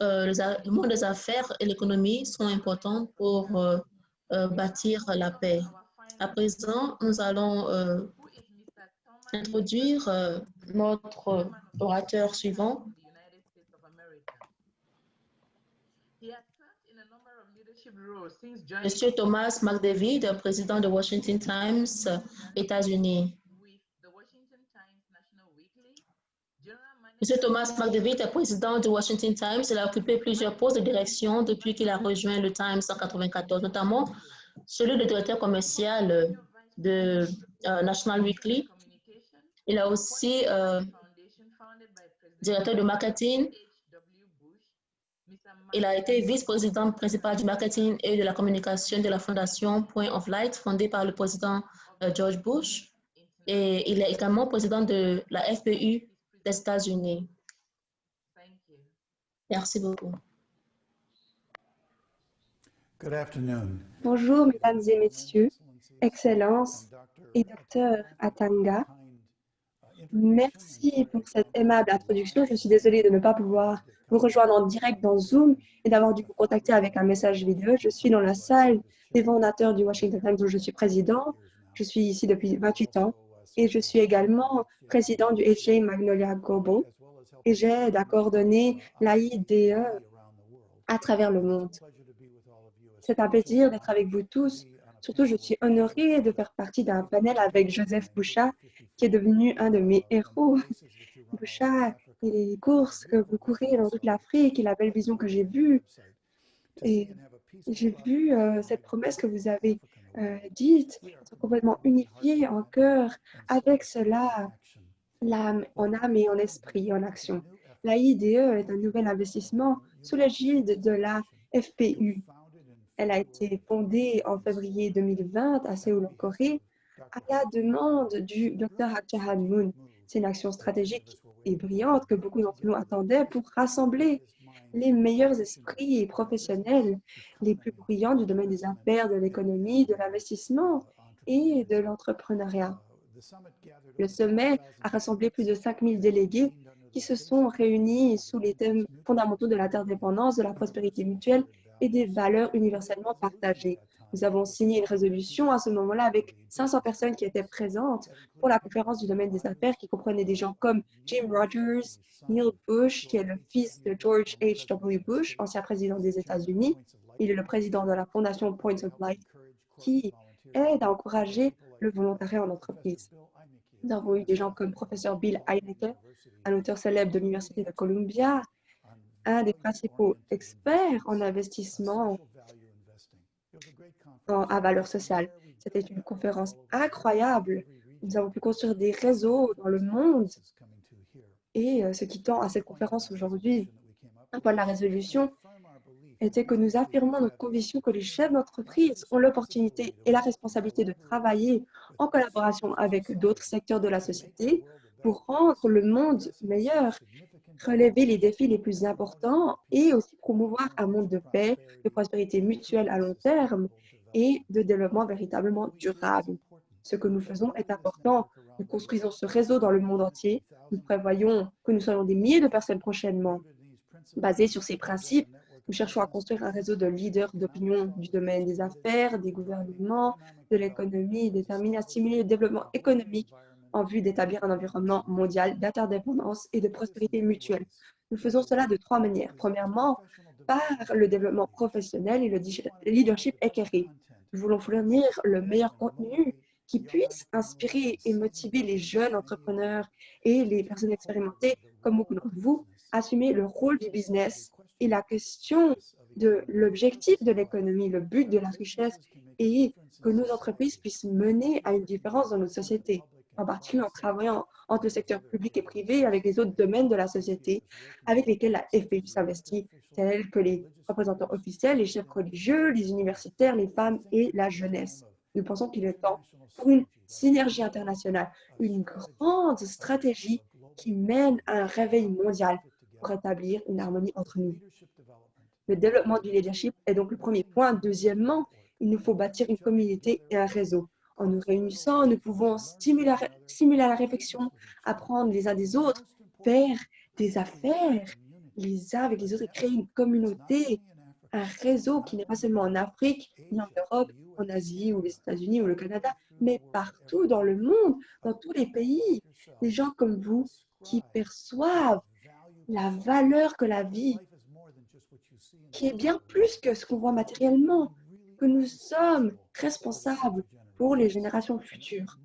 le monde des affaires et l'économie sont importants pour bâtir la paix. À présent, nous allons introduire notre orateur suivant. Monsieur Thomas McDavid, président de Washington Times, États-Unis. Monsieur Thomas McDavid est président du Washington Times. Il a occupé plusieurs postes de direction depuis qu'il a rejoint le Times en 1994, notamment celui de directeur commercial de National Weekly. Il a aussi directeur de marketing. Il a été vice-président principal du marketing et de la communication de la fondation Point of Light, fondée par le président George Bush. et il est également président de la FPU des États-Unis. Merci beaucoup. Bonjour, mesdames et messieurs, Excellences et Docteur Atanga. Merci pour cette aimable introduction. Je suis désolée de ne pas pouvoir vous rejoindre en direct dans Zoom et d'avoir dû vous contacter avec un message vidéo. Je suis dans la salle des fondateurs du Washington Times où je suis président. Je suis ici depuis 28 ans et je suis également président du HJ Magnolia Global et j'aide à coordonner l'AIDE à travers le monde. C'est un plaisir d'être avec vous tous. Surtout, je suis honorée de faire partie d'un panel avec Joseph Boucha, qui est devenu un de mes héros. Boucha, et les courses que vous courez dans toute l'Afrique et la belle vision que j'ai vue. Et j'ai vu cette promesse que vous avez dite, être complètement unifié en cœur, avec cela, l'âme, en âme et en esprit, en action. L'AIDE est un nouvel investissement sous l'égide de la FPU. Elle a été fondée en février 2020 à Séoul, en Corée, à la demande du Dr. Hak Ja-han Moon. C'est une action stratégique et brillante que beaucoup d'entre nous attendaient pour rassembler les meilleurs esprits et professionnels, les plus brillants du domaine des affaires, de l'économie, de l'investissement et de l'entrepreneuriat. Le sommet a rassemblé plus de 5000 délégués qui se sont réunis sous les thèmes fondamentaux de l'interdépendance, de la prospérité mutuelle et des valeurs universellement partagées. Nous avons signé une résolution à ce moment-là avec 500 personnes qui étaient présentes pour la conférence du domaine des affaires qui comprenait des gens comme Jim Rogers, Neil Bush, qui est le fils de George H.W. Bush, ancien président des États-Unis. Il est le président de la fondation Points of Light qui aide à encourager le volontariat en entreprise. Nous avons eu des gens comme professeur Bill Heineke, un auteur célèbre de l'Université de Columbia, un des principaux experts en investissement à valeur sociale. C'était une conférence incroyable. Nous avons pu construire des réseaux dans le monde. Et ce qui tend à cette conférence aujourd'hui, un point de la résolution, était que nous affirmons notre conviction que les chefs d'entreprise ont l'opportunité et la responsabilité de travailler en collaboration avec d'autres secteurs de la société pour rendre le monde meilleur, relever les défis les plus importants et aussi promouvoir un monde de paix, de prospérité mutuelle à long terme et de développement véritablement durable. Ce que nous faisons est important. Nous construisons ce réseau dans le monde entier. Nous prévoyons que nous soyons des milliers de personnes prochainement. Basé sur ces principes, nous cherchons à construire un réseau de leaders d'opinion du domaine des affaires, des gouvernements, de l'économie, déterminés à stimuler le développement économique en vue d'établir un environnement mondial d'interdépendance et de prospérité mutuelle. Nous faisons cela de 3 manières. Premièrement, par le développement professionnel et le leadership éclairé. Nous voulons fournir le meilleur contenu qui puisse inspirer et motiver les jeunes entrepreneurs et les personnes expérimentées, comme beaucoup d'entre vous, à assumer le rôle du business et la question de l'objectif de l'économie, le but de la richesse et que nos entreprises puissent mener à une différence dans notre société, en particulier en travaillant entre le secteur public et privé avec les autres domaines de la société avec lesquels la FPU s'investit, tels que les représentants officiels, les chefs religieux, les universitaires, les femmes et la jeunesse. Nous pensons qu'il est temps pour une synergie internationale, une grande stratégie qui mène à un réveil mondial pour établir une harmonie entre nous. Le développement du leadership est donc le premier point. Deuxièmement, il nous faut bâtir une communauté et un réseau. En nous réunissant, nous pouvons stimuler la réflexion, apprendre les uns des autres, faire des affaires les uns avec les autres et créer une communauté, un réseau qui n'est pas seulement en Afrique, ni en Europe, en Asie ou les États-Unis ou le Canada, mais partout dans le monde, dans tous les pays. Des gens comme vous qui perçoivent la valeur que la vie, qui est bien plus que ce qu'on voit matériellement, que nous sommes responsables pour les générations futures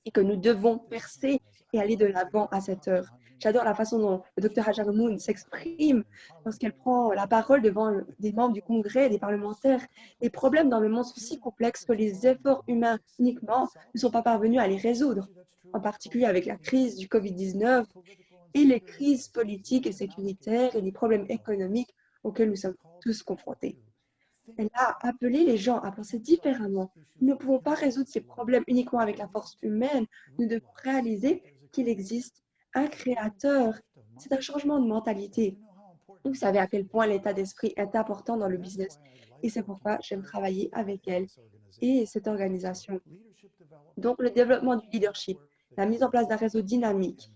et que nous devons percer et aller de l'avant à cette heure. J'adore la façon dont le Dr. Hak Ja-han Moon s'exprime lorsqu'elle prend la parole devant des membres du Congrès, des parlementaires. Les problèmes dans le monde sont si complexes que les efforts humains uniquement ne sont pas parvenus à les résoudre, en particulier avec la crise du COVID-19 et les crises politiques et sécuritaires et les problèmes économiques auxquels nous sommes tous confrontés. Elle a appelé les gens à penser différemment. Nous ne pouvons pas résoudre ces problèmes uniquement avec la force humaine. Nous devons réaliser qu'il existe un créateur. C'est un changement de mentalité. Vous savez à quel point l'état d'esprit est important dans le business. Et c'est pourquoi j'aime travailler avec elle et cette organisation. Donc, le développement du leadership, la mise en place d'un réseau dynamique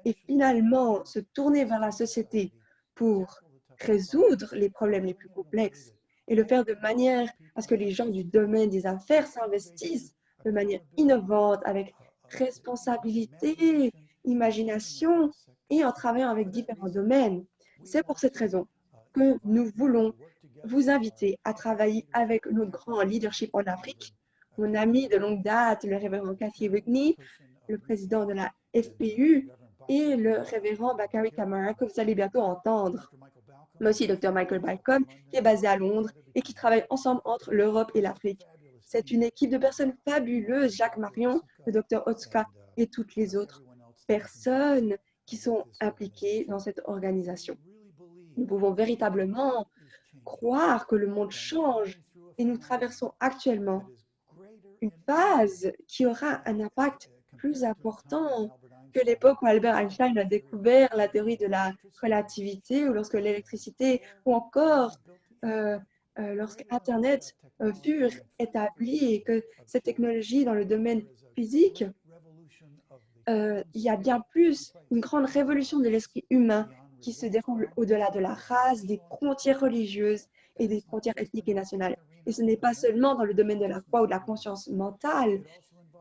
et finalement se tourner vers la société pour résoudre les problèmes les plus complexes et le faire de manière à ce que les gens du domaine des affaires s'investissent de manière innovante, avec responsabilité, imagination et en travaillant avec différents domaines. C'est pour cette raison que nous voulons vous inviter à travailler avec notre grand leadership en Afrique. Mon ami de longue date, le révérend Cathy Whitney, le président de la FPU, et le révérend Bakary Kamara, que vous allez bientôt entendre. Mais aussi Dr. Michael Balcom, qui est basé à Londres et qui travaille ensemble entre l'Europe et l'Afrique. C'est une équipe de personnes fabuleuses, Jacques Marion, le Dr. Otska et toutes les autres personnes qui sont impliquées dans cette organisation. Nous pouvons véritablement croire que le monde change et nous traversons actuellement une phase qui aura un impact plus important que l'époque où Albert Einstein a découvert la théorie de la relativité ou lorsque l'électricité ou encore lorsque Internet furent établis et que cette technologie dans le domaine physique, il y a bien plus une grande révolution de l'esprit humain qui se déroule au-delà de la race, des frontières religieuses et des frontières ethniques et nationales. Et ce n'est pas seulement dans le domaine de la foi ou de la conscience mentale,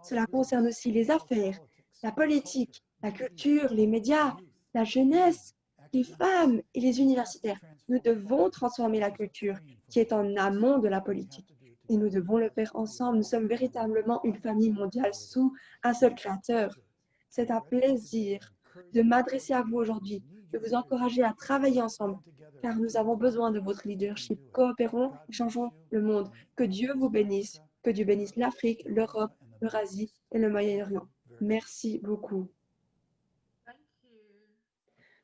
cela concerne aussi les affaires, la politique, la culture, les médias, la jeunesse, les femmes et les universitaires. Nous devons transformer la culture qui est en amont de la politique. Et nous devons le faire ensemble. Nous sommes véritablement une famille mondiale sous un seul créateur. C'est un plaisir de m'adresser à vous aujourd'hui, de vous encourager à travailler ensemble, car nous avons besoin de votre leadership. Coopérons et changeons le monde. Que Dieu vous bénisse, que Dieu bénisse l'Afrique, l'Europe, l'Eurasie et le Moyen-Orient. Merci beaucoup.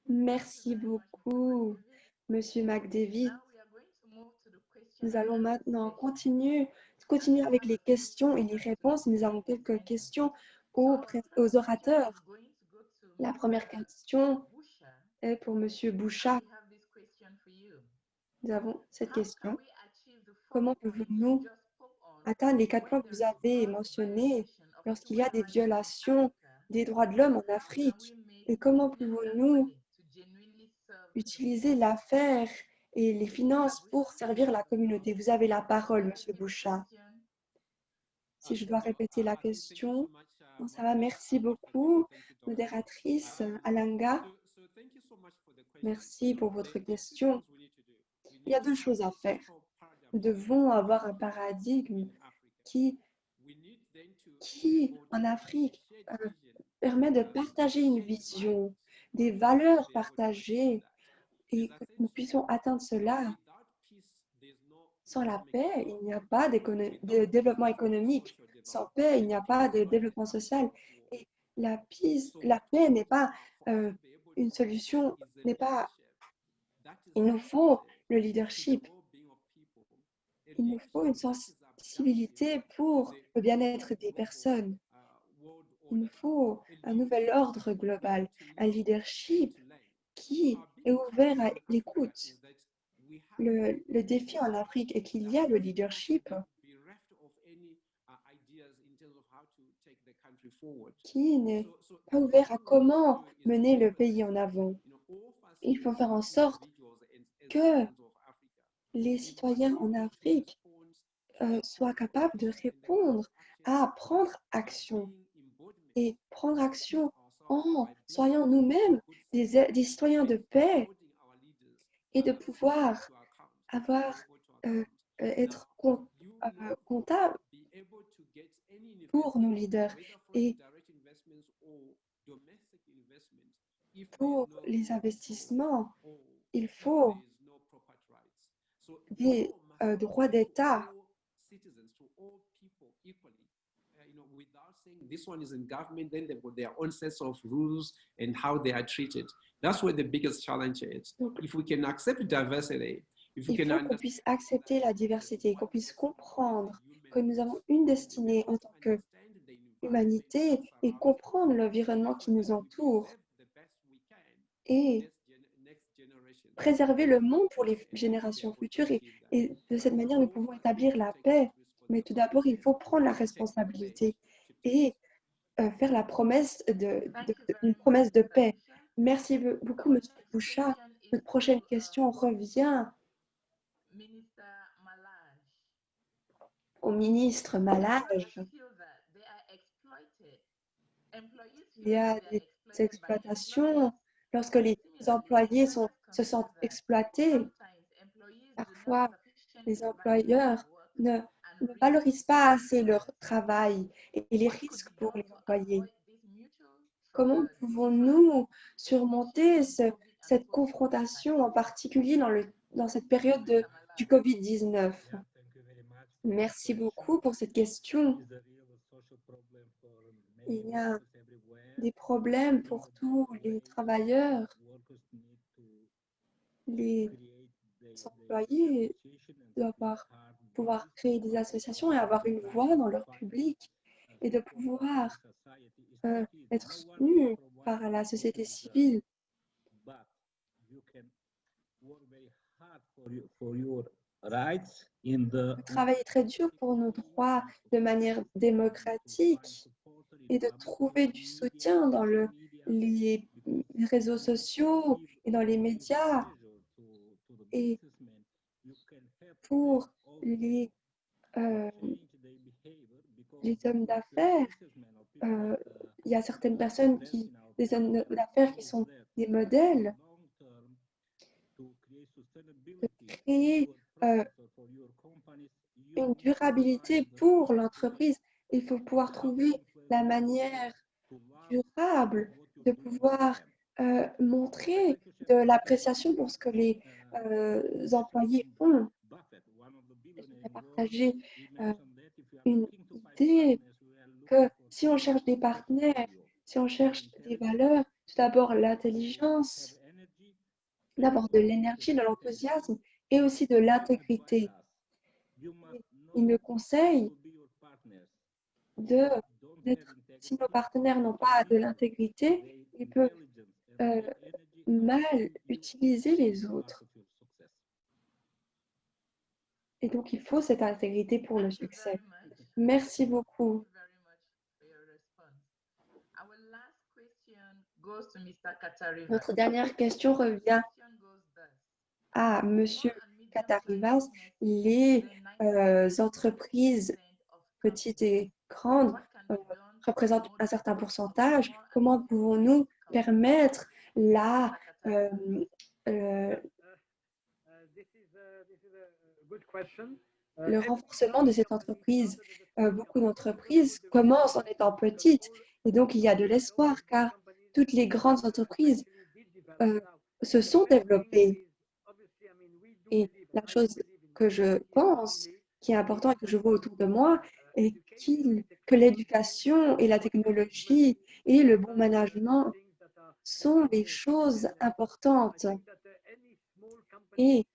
Merci beaucoup, Monsieur McDavid. Nous allons maintenant continuer avec les questions et les réponses. Nous avons quelques questions aux orateurs. La première question est pour Monsieur Boucha. Nous avons cette question. Comment pouvons-nous atteindre les 4 points que vous avez mentionnés lorsqu'il y a des violations des droits de l'homme en Afrique? Et comment pouvons-nous utiliser l'affaire et les finances pour servir la communauté? Vous avez la parole, Monsieur Boucha. Si je dois répéter la question, bon, ça va. Merci beaucoup, modératrice Alanga. Merci pour votre question. Il y a 2 choses à faire. Nous devons avoir un paradigme qui en Afrique, permet de partager une vision, des valeurs partagées et que nous puissions atteindre cela. Sans la paix, il n'y a pas de développement économique. Sans paix, il n'y a pas de développement social. Et la paix n'est pas une solution, il nous faut le leadership. Il nous faut une sensibilité pour le bien-être des personnes. Il nous faut un nouvel ordre global, un leadership qui est ouvert à l'écoute. Le défi en Afrique est qu'il y a le leadership qui n'est pas ouvert à comment mener le pays en avant. Il faut faire en sorte que les citoyens en Afrique soient capables de répondre, à prendre action et prendre action en soyant nous-mêmes des citoyens de paix et de pouvoir être comptable pour nos leaders et pour les investissements. Il faut des droits d'État. This one is in government, then they've got their own sets of rules and how they are treated. That's where the biggest challenge is. If we can accept diversity If you Il can faut qu'on puisse accepter la diversité, qu'on puisse comprendre que nous avons une destinée en tant qu'humanité et comprendre l'environnement qui nous entoure et préserver le monde pour les générations futures. Et de cette manière, nous pouvons établir la paix. Mais tout d'abord, il faut prendre la responsabilité et faire la promesse une promesse de paix. Merci beaucoup, Monsieur Bouchard. Notre prochaine question revient au ministre Malage. Il y a des exploitations lorsque les employés se sentent exploités. Parfois, les employeurs ne valorisent pas assez leur travail et les risques pour les employés. Comment pouvons-nous surmonter cette confrontation, en particulier dans cette période du COVID-19? Merci beaucoup pour cette question. Il y a des problèmes pour tous les travailleurs. Les employés doivent pouvoir créer des associations et avoir une voix dans leur public et de pouvoir être soutenus par la société civile. Vous travaillez très dur pour nos droits de manière démocratique et de trouver du soutien dans les réseaux sociaux et dans les médias. Et pour les hommes d'affaires, il y a certaines personnes des hommes d'affaires qui sont des modèles, de créer une durabilité pour l'entreprise. Il faut pouvoir trouver la manière durable de pouvoir montrer de l'appréciation pour ce que les employés font. Je voudrais partager une idée que si on cherche des partenaires, si on cherche des valeurs, tout d'abord l'intelligence, d'abord de l'énergie, de l'enthousiasme et aussi de l'intégrité. Il me conseille si nos partenaires n'ont pas de l'intégrité, ils peuvent mal utiliser les autres. Et donc, il faut cette intégrité pour le succès. Merci beaucoup. Notre dernière question revient à M. Katarivas. Les entreprises petites et grandes représentent un certain pourcentage. Comment pouvons-nous permettre le renforcement de cette entreprise? Beaucoup d'entreprises commencent en étant petites et donc il y a de l'espoir car toutes les grandes entreprises se sont développées. Et la chose que je pense qui est importante et que je vois autour de moi est que l'éducation et la technologie et le bon management sont des choses importantes. Et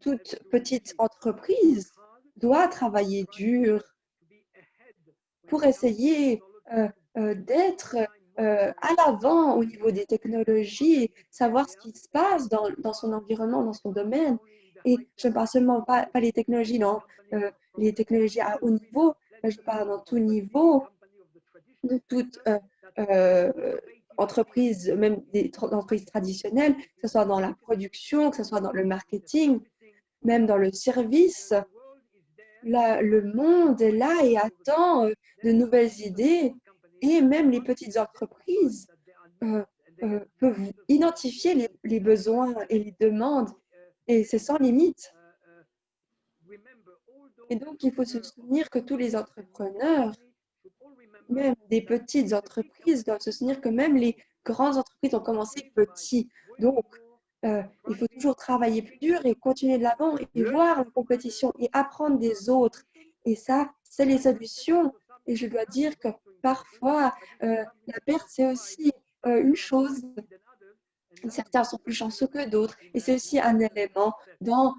toute petite entreprise doit travailler dur pour essayer d'être à l'avant au niveau des technologies, savoir ce qui se passe dans son environnement, dans son domaine. Et je ne parle seulement pas les technologies, non, les technologies à haut niveau, mais je parle dans tout niveau, de toute entreprise, même des entreprises traditionnelles, que ce soit dans la production, que ce soit dans le marketing, même dans le service. Le monde est là et attend de nouvelles idées et même les petites entreprises peuvent identifier les besoins et les demandes et c'est sans limite. Et donc, il faut se souvenir que tous les entrepreneurs, même des petites entreprises, doivent se souvenir que même les grandes entreprises ont commencé petits. Donc, il faut toujours travailler plus dur et continuer de l'avant et voir la compétition et apprendre des autres. Et ça, c'est les solutions. Et je dois dire que parfois, la perte, c'est aussi une chose. Certains sont plus chanceux que d'autres et c'est aussi un élément dans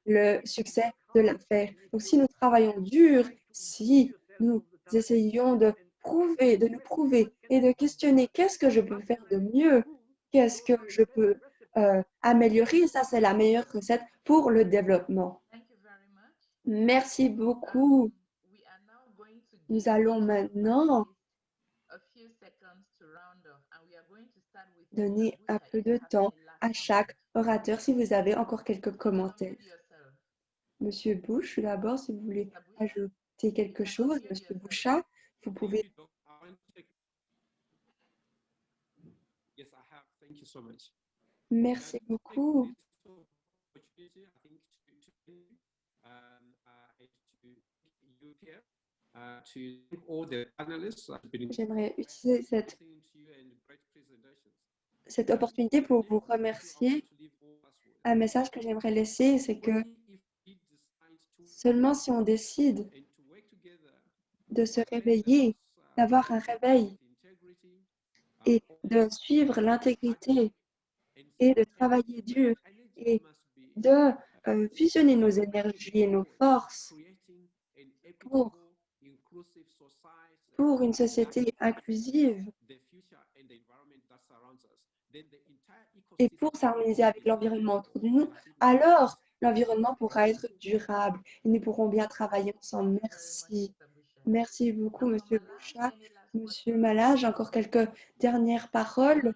le succès de l'affaire. Donc, si nous travaillons dur, si nous essayons de nous prouver et de questionner qu'est-ce que je peux faire de mieux, qu'est-ce que je peux améliorer, ça c'est la meilleure recette pour le développement. Merci beaucoup. Nous allons maintenant donner un peu de temps à chaque orateur si vous avez encore quelques commentaires. Monsieur Bush, d'abord, si vous voulez ajouter quelque chose, Monsieur Boucha, vous pouvez. Merci beaucoup. J'aimerais utiliser cette opportunité pour vous remercier. Un message que j'aimerais laisser, c'est que seulement si on décide de se réveiller, d'avoir un réveil et de suivre l'intégrité et de travailler dur et de fusionner nos énergies et nos forces pour une société inclusive et pour s'harmoniser avec l'environnement autour de nous, alors l'environnement pourra être durable et nous pourrons bien travailler ensemble. Merci. Merci beaucoup, Monsieur Boucha. Monsieur Malage, encore quelques dernières paroles.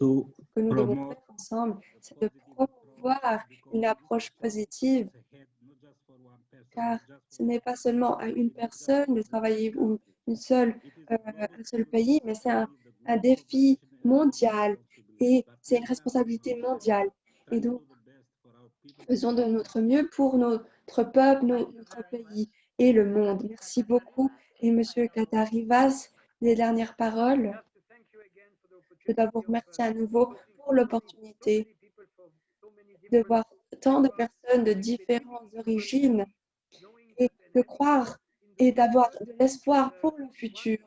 Que nous devons faire ensemble, c'est de promouvoir une approche positive, car ce n'est pas seulement à une personne de travailler ou un seul pays, mais c'est un défi mondial et c'est une responsabilité mondiale. Et donc, faisons de notre mieux pour notre peuple, notre pays et le monde. Merci beaucoup. Et Monsieur Katarivas, les dernières paroles. Je dois vous remercier à nouveau pour l'opportunité de voir tant de personnes de différentes origines et de croire et d'avoir de l'espoir pour le futur,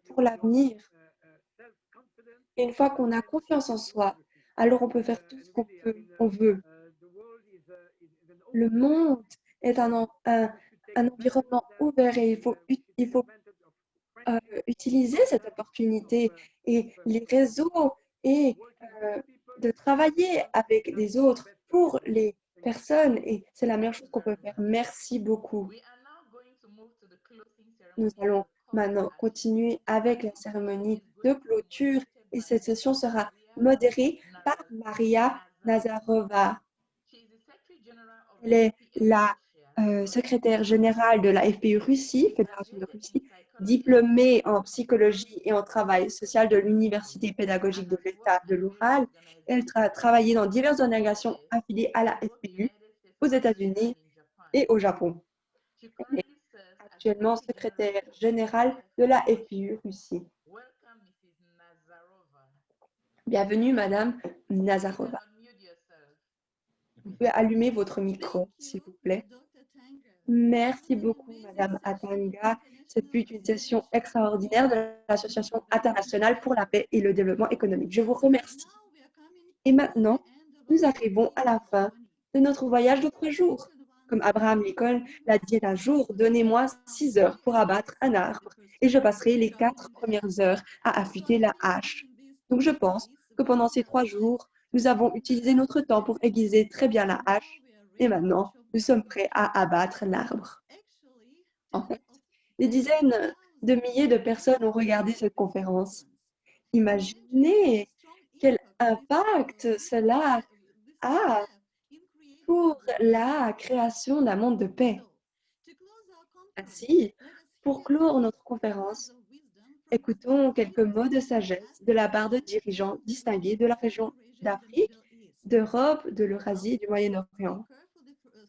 pour l'avenir. Et une fois qu'on a confiance en soi, alors on peut faire tout ce qu'on veut. Le monde est un environnement ouvert et il faut utiliser cette opportunité et les réseaux et de travailler avec des autres pour les personnes et c'est la meilleure chose qu'on peut faire. Merci beaucoup. Nous allons maintenant continuer avec la cérémonie de clôture et cette session sera modérée par Maria Nazarova. Elle est la secrétaire générale de la FPU Russie, Fédération de Russie, diplômée en psychologie et en travail social de l'Université pédagogique de l'État de l'Oural. Elle a travaillé dans diverses organisations affiliées à la FPU aux États-Unis et au Japon. Elle est actuellement secrétaire générale de la FPU Russie. Bienvenue, Madame Nazarova. Vous pouvez allumer votre micro, s'il vous plaît. Merci beaucoup, Madame Atanga. Ce fut une session extraordinaire de l'Association internationale pour la paix et le développement économique. Je vous remercie. Et maintenant, nous arrivons à la fin de notre voyage de 3 jours. Comme Abraham Lincoln l'a dit un jour, donnez-moi 6 heures pour abattre un arbre et je passerai les 4 premières heures à affûter la hache. Donc, je pense que pendant ces 3 jours, nous avons utilisé notre temps pour aiguiser très bien la hache et maintenant, nous sommes prêts à abattre l'arbre. En fait, des dizaines de milliers de personnes ont regardé cette conférence. Imaginez quel impact cela a pour la création d'un monde de paix. Ainsi, pour clore notre conférence, écoutons quelques mots de sagesse de la part de dirigeants distingués de la région d'Afrique, d'Europe, de l'Eurasie et du Moyen-Orient.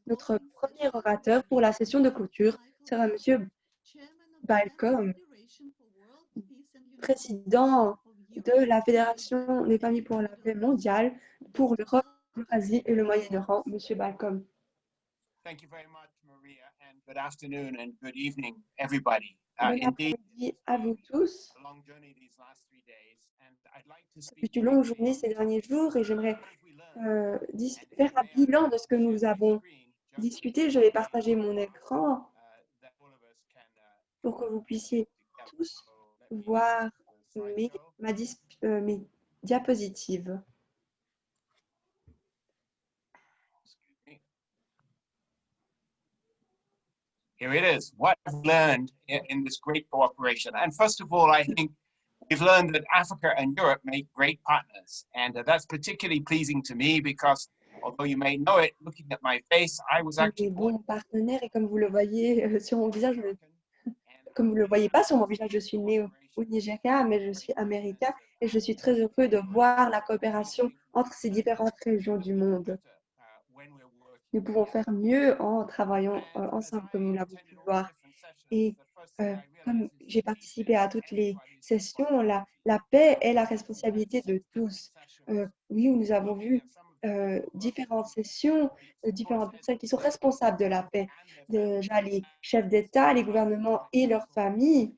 Notre premier orateur pour la session de clôture sera M. Balcom, président de la Fédération des familles pour la paix mondiale pour l'Europe, l'Asie et le Moyen-Orient. M. Balcom. and good afternoon and good evening, everybody. Bon Indeed, après-midi à vous tous. a long journey these last 3 days, and I'd like to Ça speak fut une longue briefly journée ces derniers jours et j'aimerais what have we learned. faire un bilan de ce que nous avons discuté. Je vais partager mon écran That all of us can pour que vous puissiez together. tous So let me voir the mes, slideshow. mes diapositives. Excuse me. Here it is. What I've learned in this great cooperation. And first of all, I think we've learned that Africa and Europe make great partners. And that's particularly pleasing to me because although you may know it, looking at my face, I was Des actually born bons partenaires et comme vous le voyez sur mon visage, comme vous ne le voyez pas sur mon visage, je suis née au Nigeria, mais je suis américain et je suis très heureux de voir la coopération entre ces différentes régions du monde. Nous pouvons faire mieux en travaillant ensemble, comme nous l'avons pu voir. Et comme j'ai participé à toutes les sessions, la paix est la responsabilité de tous. Oui, nous avons vu différentes sessions, différentes personnes qui sont responsables de la paix. Déjà les chefs d'État, les gouvernements et leurs familles,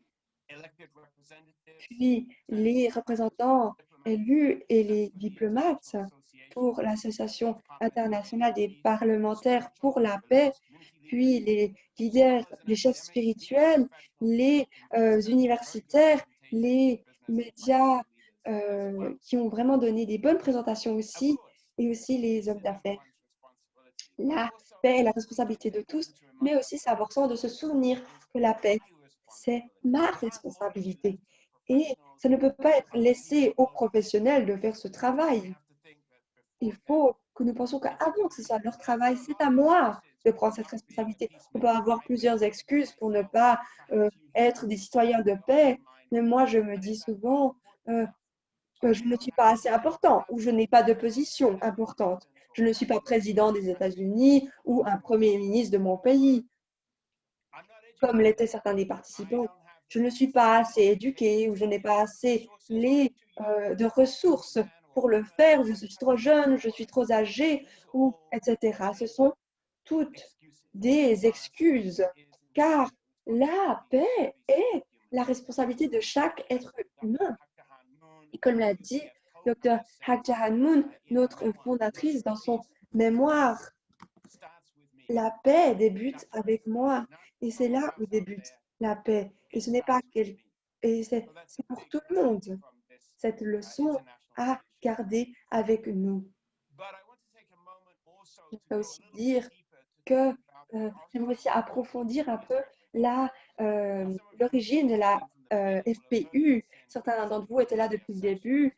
puis les représentants élus et les diplomates pour l'Association internationale des parlementaires pour la paix, puis les leaders, les chefs spirituels, les universitaires, les médias qui ont vraiment donné des bonnes présentations aussi, et aussi les hommes d'affaires. La paix est la responsabilité de tous, mais aussi c'est important de se souvenir que la paix, c'est ma responsabilité. Et ça ne peut pas être laissé aux professionnels de faire ce travail. Il faut que nous pensions qu'avant que ce soit leur travail, c'est à moi de prendre cette responsabilité. On peut avoir plusieurs excuses pour ne pas être des citoyens de paix, mais moi, je me dis souvent que je ne suis pas assez important ou je n'ai pas de position importante. Je ne suis pas président des États-Unis ou un premier ministre de mon pays, comme l'étaient certains des participants. Je ne suis pas assez éduquée ou je n'ai pas assez de ressources pour le faire, je suis trop jeune, je suis trop âgée, ou etc. Ce sont toutes des excuses, car la paix est la responsabilité de chaque être humain. Et comme l'a dit Dr. Hak Ja Han Moon, notre fondatrice, dans son mémoire, la paix débute avec moi. Et c'est là où débute la paix. Et ce n'est pas et c'est pour tout le monde. Cette leçon à garder avec nous. Je peux aussi dire que j'aimerais aussi approfondir un peu l'origine de la FPU. Certains d'entre vous étaient là depuis le début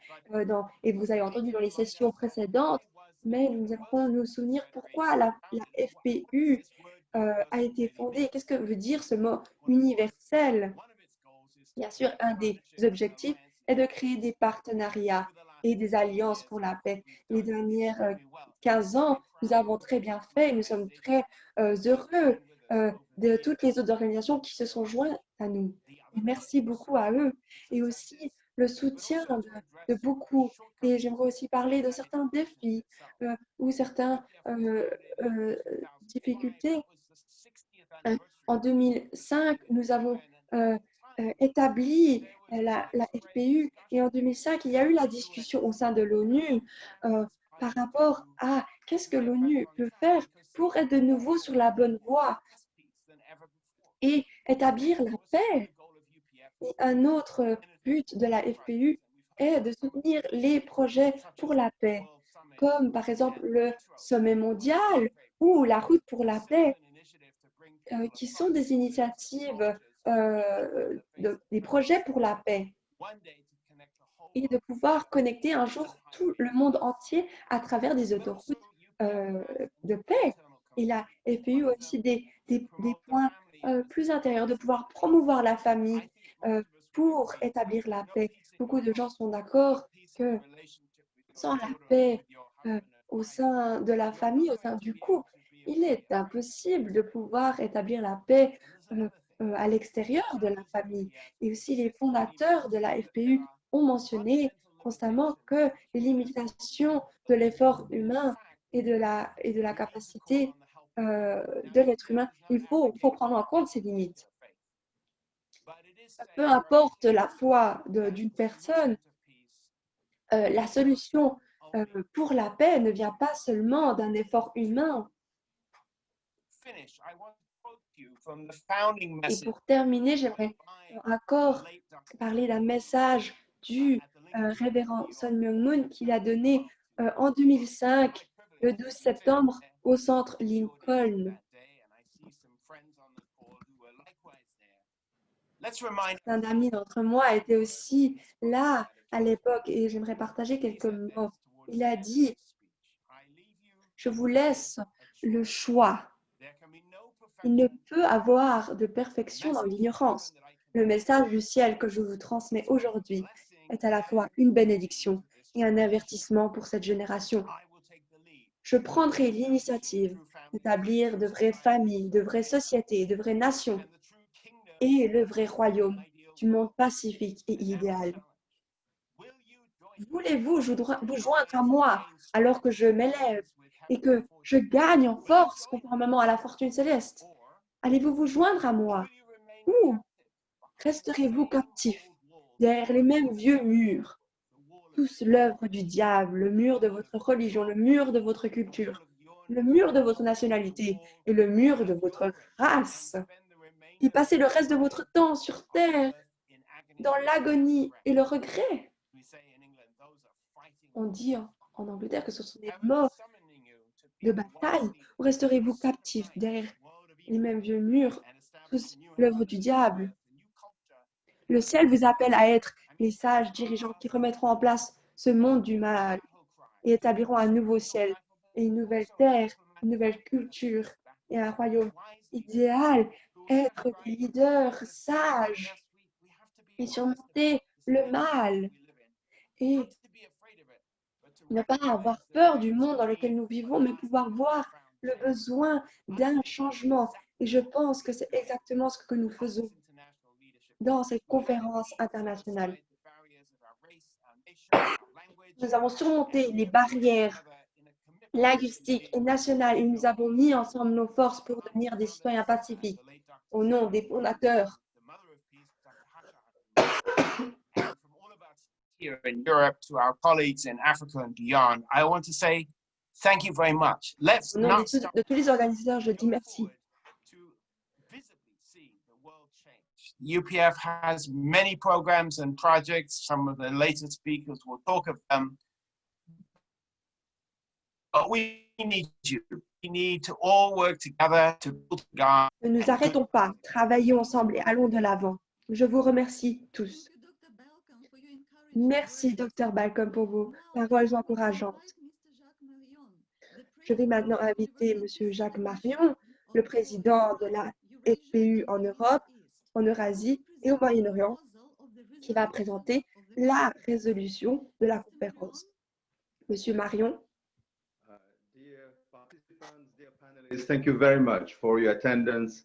et vous avez entendu dans les sessions précédentes, mais nous allons nous souvenir pourquoi la FPU a été fondée. Qu'est-ce que veut dire ce mot universel? Bien sûr, un des objectifs est de créer des partenariats et des alliances pour la paix. Les dernières 15 ans, nous avons très bien fait et nous sommes très heureux de toutes les autres organisations qui se sont jointes à nous. Et merci beaucoup à eux et aussi le soutien de beaucoup. Et j'aimerais aussi parler de certains défis ou certaines difficultés. En 2005, nous avons établi la FPU et en 2005, il y a eu la discussion au sein de l'ONU par rapport à qu'est-ce que l'ONU peut faire pour être de nouveau sur la bonne voie et établir la paix. Et un autre but de la FPU est de soutenir les projets pour la paix, comme par exemple le sommet mondial ou la route pour la paix, qui sont des initiatives, des projets pour la paix, et de pouvoir connecter un jour tout le monde entier à travers des autoroutes de paix. Et la FPU a aussi des points plus intérieurs, de pouvoir promouvoir la famille pour établir la paix. Beaucoup de gens sont d'accord que sans la paix au sein de la famille, au sein du couple, il est impossible de pouvoir établir la paix à l'extérieur de la famille. Et aussi, les fondateurs de la FPU ont mentionné constamment que les limitations de l'effort humain et de la capacité de l'être humain, il faut prendre en compte ces limites. Peu importe la foi d'une personne, la solution pour la paix ne vient pas seulement d'un effort humain. Et pour terminer, j'aimerais encore parler d'un message du révérend Sun Myung Moon qu'il a donné en 2005, le 12 septembre, au centre Lincoln. Un ami d'entre moi était aussi là à l'époque et j'aimerais partager quelques mots. Il a dit, je vous laisse le choix. Il ne peut avoir de perfection dans l'ignorance. Le message du ciel que je vous transmets aujourd'hui est à la fois une bénédiction et un avertissement pour cette génération. Je prendrai l'initiative d'établir de vraies familles, de vraies sociétés, de vraies nations et le vrai royaume du monde pacifique et idéal. Voulez-vous vous joindre à moi alors que je m'élève et que je gagne en force conformément à la fortune céleste? Allez-vous vous joindre à moi? Ou resterez-vous captifs derrière les mêmes vieux murs, tous l'œuvre du diable, le mur de votre religion, le mur de votre culture, le mur de votre nationalité et le mur de votre race, et passez le reste de votre temps sur terre dans l'agonie et le regret? On dit en Angleterre que ce sont des morts de bataille. Ou resterez-vous captifs derrière les mêmes vieux murs, tous l'œuvre du diable? Le ciel vous appelle à être les sages dirigeants qui remettront en place ce monde du mal et établiront un nouveau ciel et une nouvelle terre, une nouvelle culture et un royaume idéal. Être des leaders sages et surmonter le mal et ne pas avoir peur du monde dans lequel nous vivons, mais pouvoir voir le besoin d'un changement. Et je pense que c'est exactement ce que nous faisons dans cette conférence internationale. Nous avons surmonté les barrières linguistiques et nationales et nous avons mis ensemble nos forces pour devenir des citoyens pacifiques au nom des fondateurs. Here in Europe, to our colleagues in Africa and beyond, I want to say thank you very much. Let's Au nom de tous les organisateurs, je dis merci. UPF has many programs and projects. Some of the latest speakers will talk of them. But we need you. We need to all work together to build God. Ne nous arrêtons pas, travaillons ensemble et allons de l'avant. Je vous remercie tous. Merci, Dr. Balcom, pour vos paroles encourageantes. Je vais maintenant inviter M. Jacques Marion, le président de la FPU en Europe, en Eurasie et au Moyen-Orient, qui va présenter la résolution de la conférence. Monsieur Marion. Thank you very much for your attendance.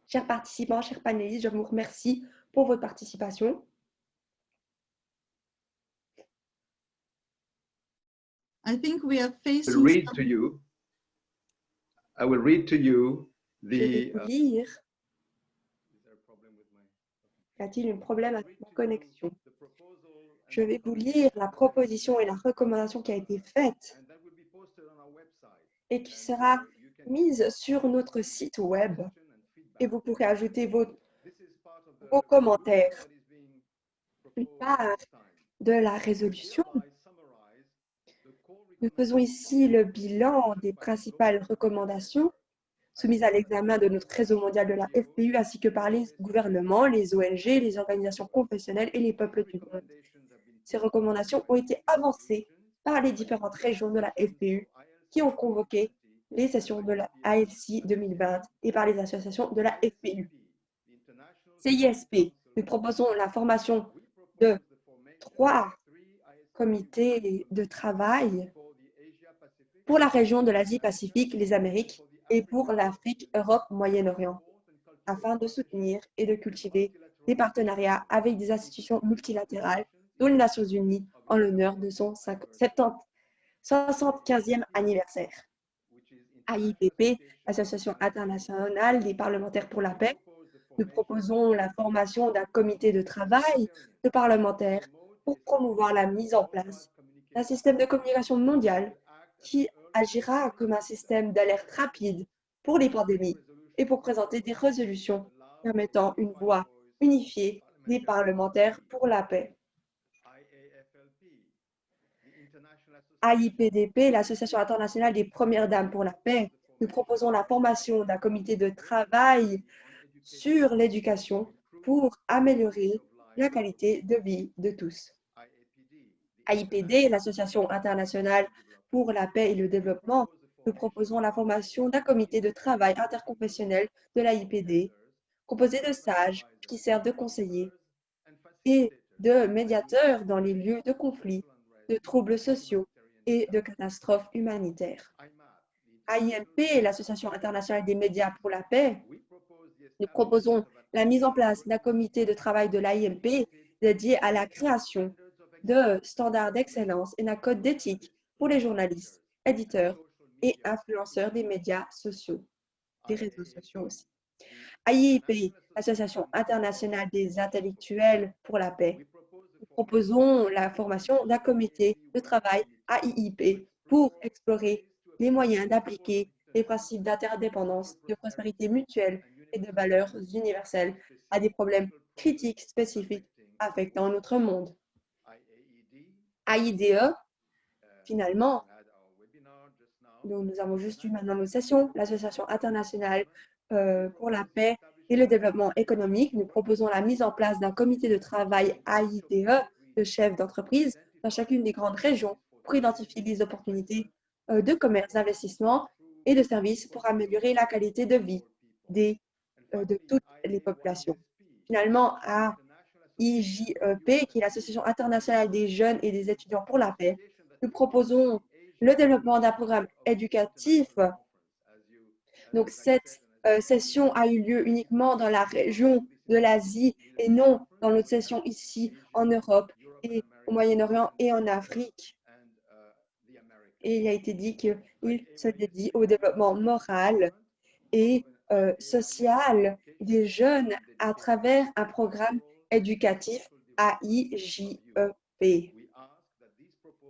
Chers participants, chers panélistes, je vous remercie pour votre participation. I think we are facing. I will read to you Je vais vous lire. Y a-t-il un problème avec ma connexion? Je vais vous lire la proposition et la recommandation qui a été faite et qui sera mise sur notre site web et vous pourrez ajouter vos commentaires. Une part de la résolution. Nous faisons ici le bilan des principales recommandations soumises à l'examen de notre réseau mondial de la FPU ainsi que par les gouvernements, les ONG, les organisations confessionnelles et les peuples du monde. Ces recommandations ont été avancées par les différentes régions de la FPU qui ont convoqué les sessions de la ALC 2020 et par les associations de la FPU. CISP, nous proposons la formation de 3 comités de travail pour la région de l'Asie-Pacifique, les Amériques et pour l'Afrique, Europe, Moyen-Orient, afin de soutenir et de cultiver des partenariats avec des institutions multilatérales, dont les Nations Unies, en l'honneur de son 75e anniversaire. AIPP, l'Association internationale des parlementaires pour la paix. Nous proposons la formation d'un comité de travail de parlementaires pour promouvoir la mise en place d'un système de communication mondial qui agira comme un système d'alerte rapide pour les pandémies et pour présenter des résolutions permettant une voix unifiée des parlementaires pour la paix. AIPDP, l'Association internationale des premières dames pour la paix, nous proposons la formation d'un comité de travail sur l'éducation pour améliorer la qualité de vie de tous. AIPD, l'Association internationale pour la paix et le développement, nous proposons la formation d'un comité de travail interconfessionnel de l'AIPD, composé de sages qui servent de conseillers et de médiateurs dans les lieux de conflits, de troubles sociaux et de catastrophes humanitaires. AIMP, l'Association internationale des médias pour la paix, nous proposons la mise en place d'un comité de travail de l'AIMP dédié à la création de standards d'excellence et d'un code d'éthique pour les journalistes, éditeurs et influenceurs des médias sociaux, des réseaux sociaux aussi. AIIP, l'Association internationale des intellectuels pour la paix, nous proposons la formation d'un comité de travail AIIP pour explorer les moyens d'appliquer les principes d'interdépendance, de prospérité mutuelle et de valeurs universelles à des problèmes critiques spécifiques affectant notre monde. AIDE, finalement, nous avons juste eu maintenant nos sessions, l'Association internationale pour la paix et le développement économique. Nous proposons la mise en place d'un comité de travail AIDE de chefs d'entreprise dans chacune des grandes régions pour identifier les opportunités de commerce, d'investissement et de services pour améliorer la qualité de vie de toutes les populations. Finalement, AIJEP, qui est l'Association internationale des jeunes et des étudiants pour la paix, nous proposons le développement d'un programme éducatif. Donc, cette session a eu lieu uniquement dans la région de l'Asie et non dans notre session ici en Europe et au Moyen-Orient et en Afrique. Et il a été dit qu'il se dédie au développement moral et social des jeunes à travers un programme éducatif AIJEP.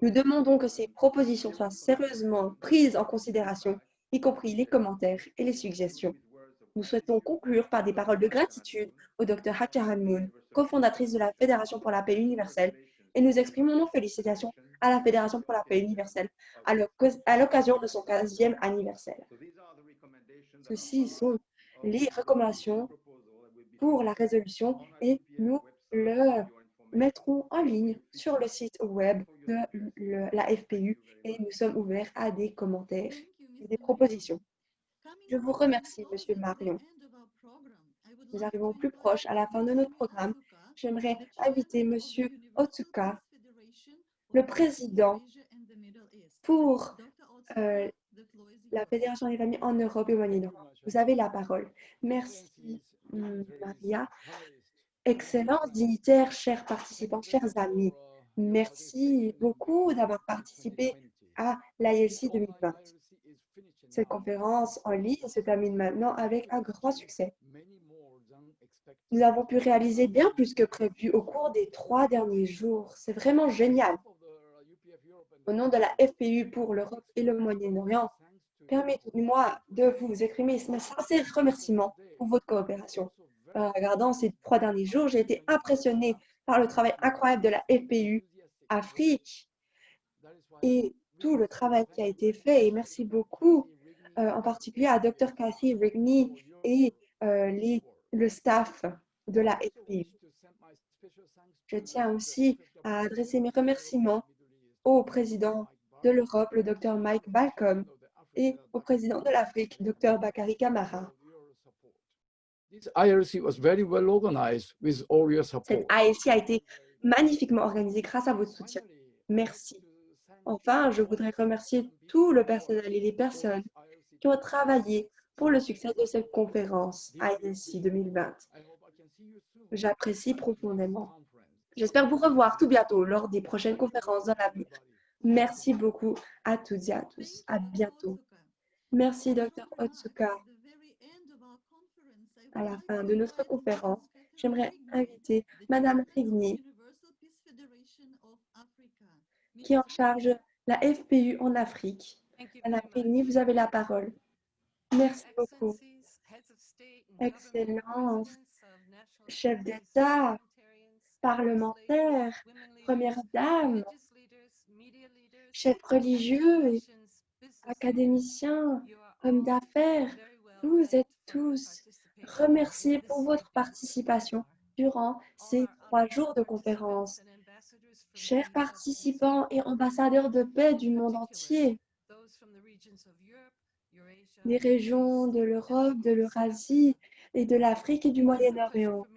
Nous demandons que ces propositions soient sérieusement prises en considération, y compris les commentaires et les suggestions. Nous souhaitons conclure par des paroles de gratitude au Dr. Hakaran Moon, cofondatrice de la Fédération pour la paix universelle, et nous exprimons nos félicitations à la Fédération pour la paix universelle à l'occasion de son 15e anniversaire. Ceci sont les recommandations pour la résolution et nous le mettrons en ligne sur le site web de la FPU et nous sommes ouverts à des commentaires et des propositions. Je vous remercie, Monsieur Marion. Nous arrivons plus proche à la fin de notre programme. J'aimerais inviter Monsieur Otsuka, le président pour la Fédération des familles en Europe et au Moyen-Orient. Vous avez la parole. Merci, Maria. Excellence, dignitaires, chers participants, chers amis. Merci beaucoup d'avoir participé à l'ILC 2020. Cette conférence en ligne se termine maintenant avec un grand succès. Nous avons pu réaliser bien plus que prévu au cours des 3 derniers jours. C'est vraiment génial. Au nom de la FPU pour l'Europe et le Moyen-Orient, permettez-moi de vous exprimer mes sincères remerciements pour votre coopération. En regardant ces 3 derniers jours, j'ai été impressionnée par le travail incroyable de la FPU Afrique et tout le travail qui a été fait. Et merci beaucoup, en particulier à Dr. Kathy Rigney et le staff de la FPU. Je tiens aussi à adresser mes remerciements au président de l'Europe, le Dr. Mike Balcom, et au président de l'Afrique, Dr. Bakary Camara. This ILC was very well organized with all your support. Cette ILC a été magnifiquement organisée grâce à votre soutien. Merci. Enfin, je voudrais remercier tout le personnel et les personnes qui ont travaillé pour le succès de cette conférence ILC 2020. J'apprécie profondément. J'espère vous revoir tout bientôt lors des prochaines conférences dans l'avenir. Merci beaucoup à toutes et à tous. À bientôt. Merci, Dr. Otsuka. À la fin de notre conférence, j'aimerais inviter Madame Rigny, qui est en charge de la FPU en Afrique. Madame Rigny, vous avez la parole. Merci beaucoup. Excellence, chef d'État, parlementaires, première dame, chefs religieux, académiciens, hommes d'affaires, vous êtes tous remerciés pour votre participation durant ces 3 jours de conférence. Chers participants et ambassadeurs de paix du monde entier, des régions de l'Europe, de l'Eurasie et de l'Afrique et du Moyen-Orient.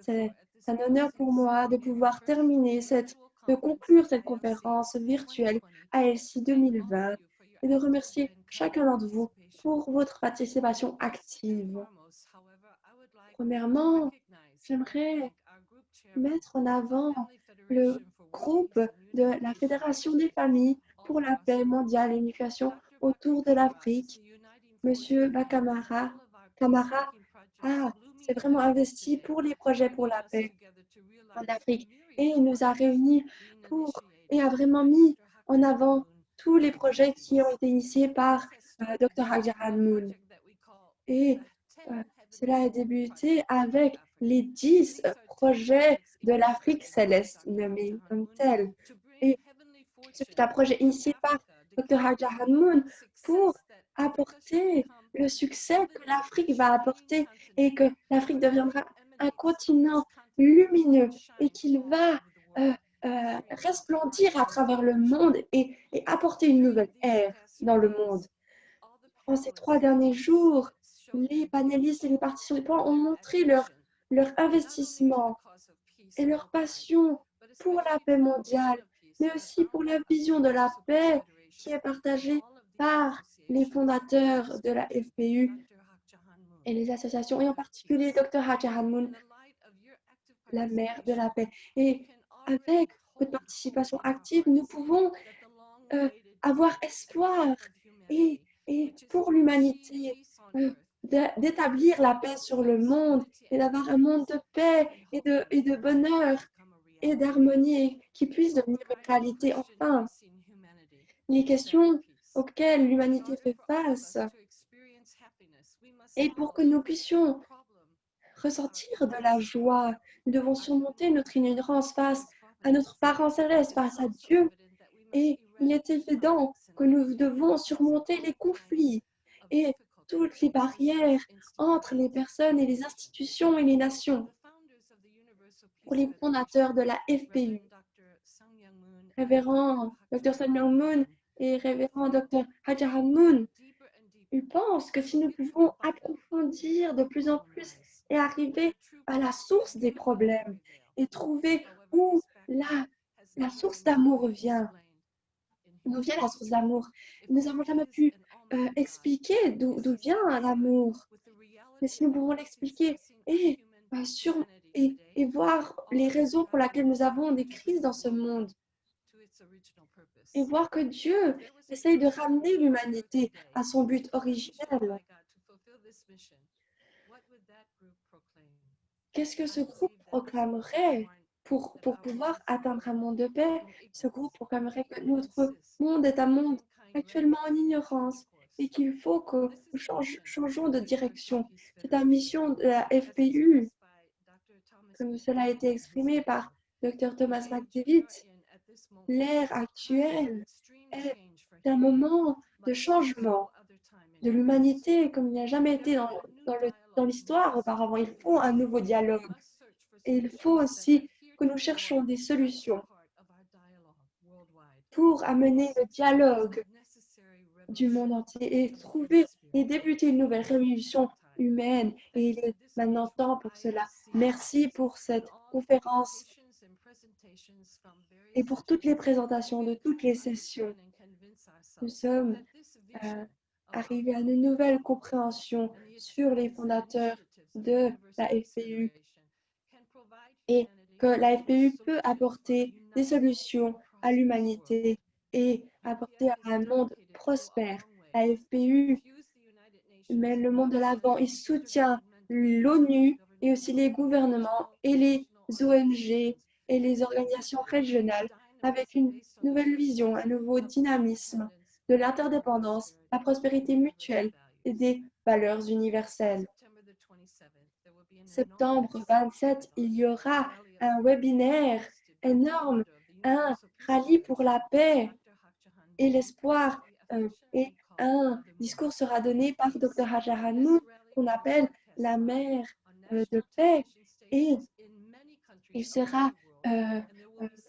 C'est un honneur pour moi de pouvoir de conclure cette conférence virtuelle ALC 2020 et de remercier chacun d'entre vous pour votre participation active. Premièrement, j'aimerais mettre en avant le groupe de la Fédération des familles pour la paix mondiale et l'unification autour de l'Afrique. Monsieur Camara s'est vraiment investi pour les projets pour la paix en Afrique et il nous a réunis et a vraiment mis en avant tous les projets qui ont été initiés par Dr. Hajar Moon. Et cela a débuté avec les 10 projets de l'Afrique céleste, nommés comme tels. Et ce fut un projet initié par Dr. Hajar Moon pour apporter le succès que l'Afrique va apporter et que l'Afrique deviendra un continent lumineux et qu'il va resplendir à travers le monde et apporter une nouvelle ère dans le monde. En ces 3 derniers jours, les panélistes et les participants ont montré leur investissement et leur passion pour la paix mondiale, mais aussi pour la vision de la paix qui est partagée par les fondateurs de la FPU et les associations, et en particulier Dr. Hajar Moon, la mère de la paix. Et avec votre participation active, nous pouvons avoir espoir et pour l'humanité, d'établir la paix sur le monde et d'avoir un monde de paix et de bonheur et d'harmonie qui puisse devenir une réalité enfin. Les questions auxquelles l'humanité fait face et pour que nous puissions ressentir de la joie, nous devons surmonter notre ignorance face à notre parent céleste, face à Dieu. Et il est évident que nous devons surmonter les conflits et toutes les barrières entre les personnes et les institutions et les nations. Pour les fondateurs de la FPU, révérend Dr. Sun Myung Moon et révérend Dr. Hajar Moon, ils pensent que si nous pouvons approfondir de plus en plus et arriver à la source des problèmes et trouver où la source d'amour vient, d'où vient la source d'amour. Nous n'avons jamais pu expliquer d'où vient l'amour. Mais si nous pouvons l'expliquer et voir les raisons pour lesquelles nous avons des crises dans ce monde et voir que Dieu essaye de ramener l'humanité à son but originel. Qu'est-ce que ce groupe proclamerait pour pouvoir atteindre un monde de paix? Ce groupe proclamerait que notre monde est un monde actuellement en ignorance et qu'il faut que nous changeons de direction. C'est la mission de la FPU, comme cela a été exprimé par Dr. Thomas McDavid. L'ère actuelle est un moment de changement de l'humanité comme il n'y a jamais été dans l'histoire auparavant. Il faut un nouveau dialogue. Et il faut aussi que nous cherchions des solutions pour amener le dialogue du monde entier et trouver et débuter une nouvelle révolution humaine. Et il est maintenant temps pour cela. Merci pour cette conférence et pour toutes les présentations de toutes les sessions. Nous sommes arrivés à une nouvelle compréhension sur les fondateurs de la FPU et que la FPU peut apporter des solutions à l'humanité et apporter un monde prospère. La FPU met le monde de l'avant. Il soutient l'ONU et aussi les gouvernements et les ONG et les organisations régionales avec une nouvelle vision, un nouveau dynamisme de l'interdépendance, la prospérité mutuelle et des valeurs universelles. Septembre 27, il y aura un webinaire énorme, un rallye pour la paix et l'espoir, et un discours sera donné par Dr. Hajar Hanmoud, qu'on appelle la mère de paix, et il sera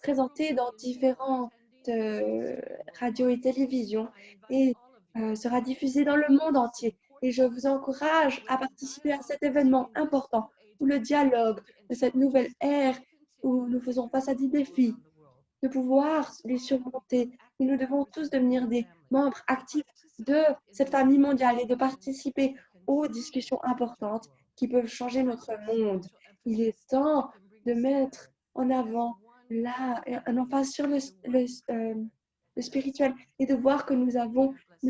présenté dans différentes radios et télévisions et sera diffusé dans le monde entier. Et je vous encourage à participer à cet événement important où le dialogue de cette nouvelle ère, où nous faisons face à des défis, de pouvoir les surmonter. Et nous devons tous devenir des membres actifs de cette famille mondiale et de participer aux discussions importantes qui peuvent changer notre monde. Il est temps de mettre en avant un emphase sur le spirituel et de voir que nous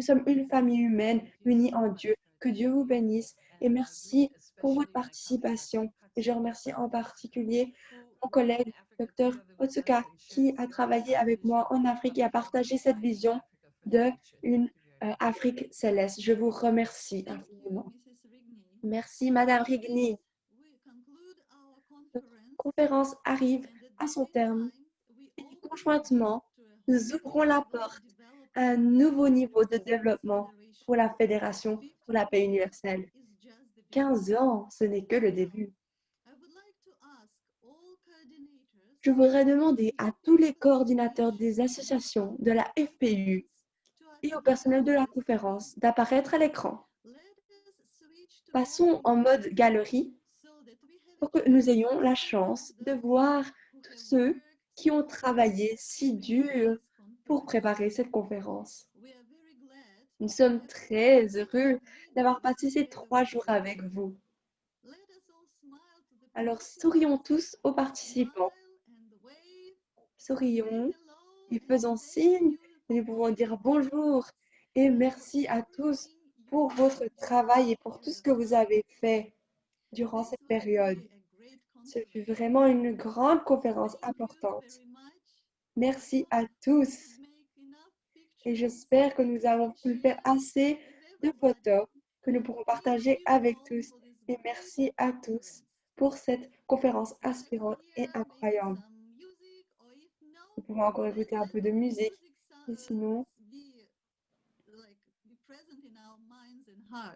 sommes une famille humaine unie en Dieu. Que Dieu vous bénisse et merci pour votre participation. Et je remercie en particulier mon collègue, Dr. Otsuka, qui a travaillé avec moi en Afrique et a partagé cette vision d'une Afrique céleste. Je vous remercie infiniment. Merci, Madame Rigny. Notre conférence arrive à son terme et conjointement, nous ouvrons la porte à un nouveau niveau de développement pour la Fédération pour la paix universelle. 15 ans, ce n'est que le début. Je voudrais demander à tous les coordinateurs des associations de la FPU et au personnel de la conférence d'apparaître à l'écran. Passons en mode galerie pour que nous ayons la chance de voir tous ceux qui ont travaillé si dur pour préparer cette conférence. Nous sommes très heureux d'avoir passé ces 3 jours avec vous. Alors, sourions tous aux participants. Sourions et faisons signe et nous pouvons dire bonjour et merci à tous pour votre travail et pour tout ce que vous avez fait durant cette période. Ce fut vraiment une grande conférence importante. Merci à tous. Et j'espère que nous avons pu faire assez de photos que nous pourrons partager avec tous. Et merci à tous pour cette conférence inspirante et incroyable. Nous pouvons encore écouter un peu de musique. Et sinon,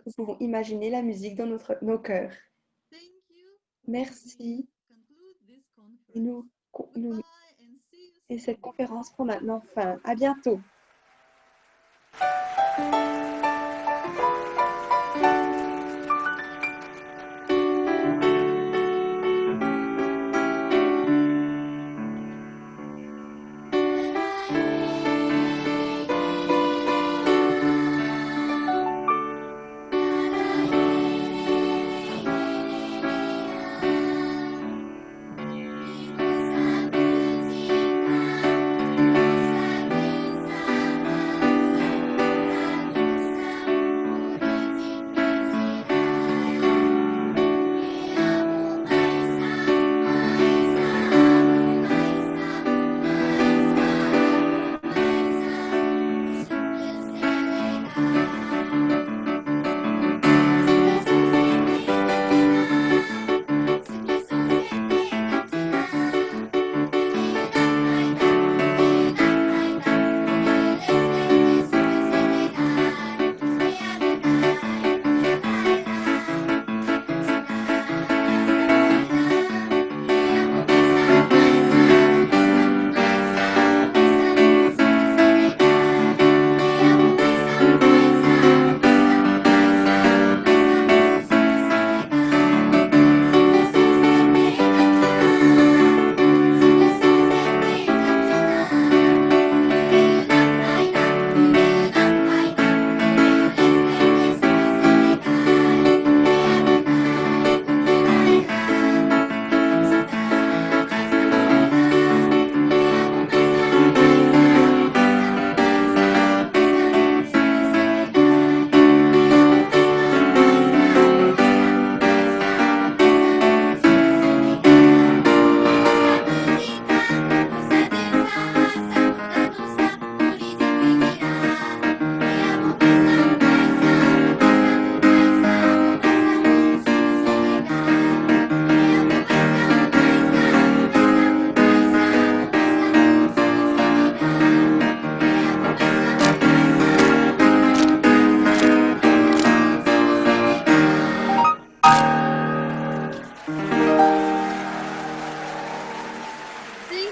nous pouvons imaginer la musique dans nos cœurs. Merci. Et cette conférence prend maintenant fin. À bientôt.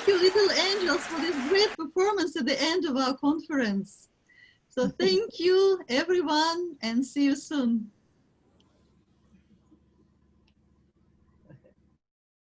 thank you, little angels, for this great performance at the end of our conference. So thank you, everyone, and see you soon.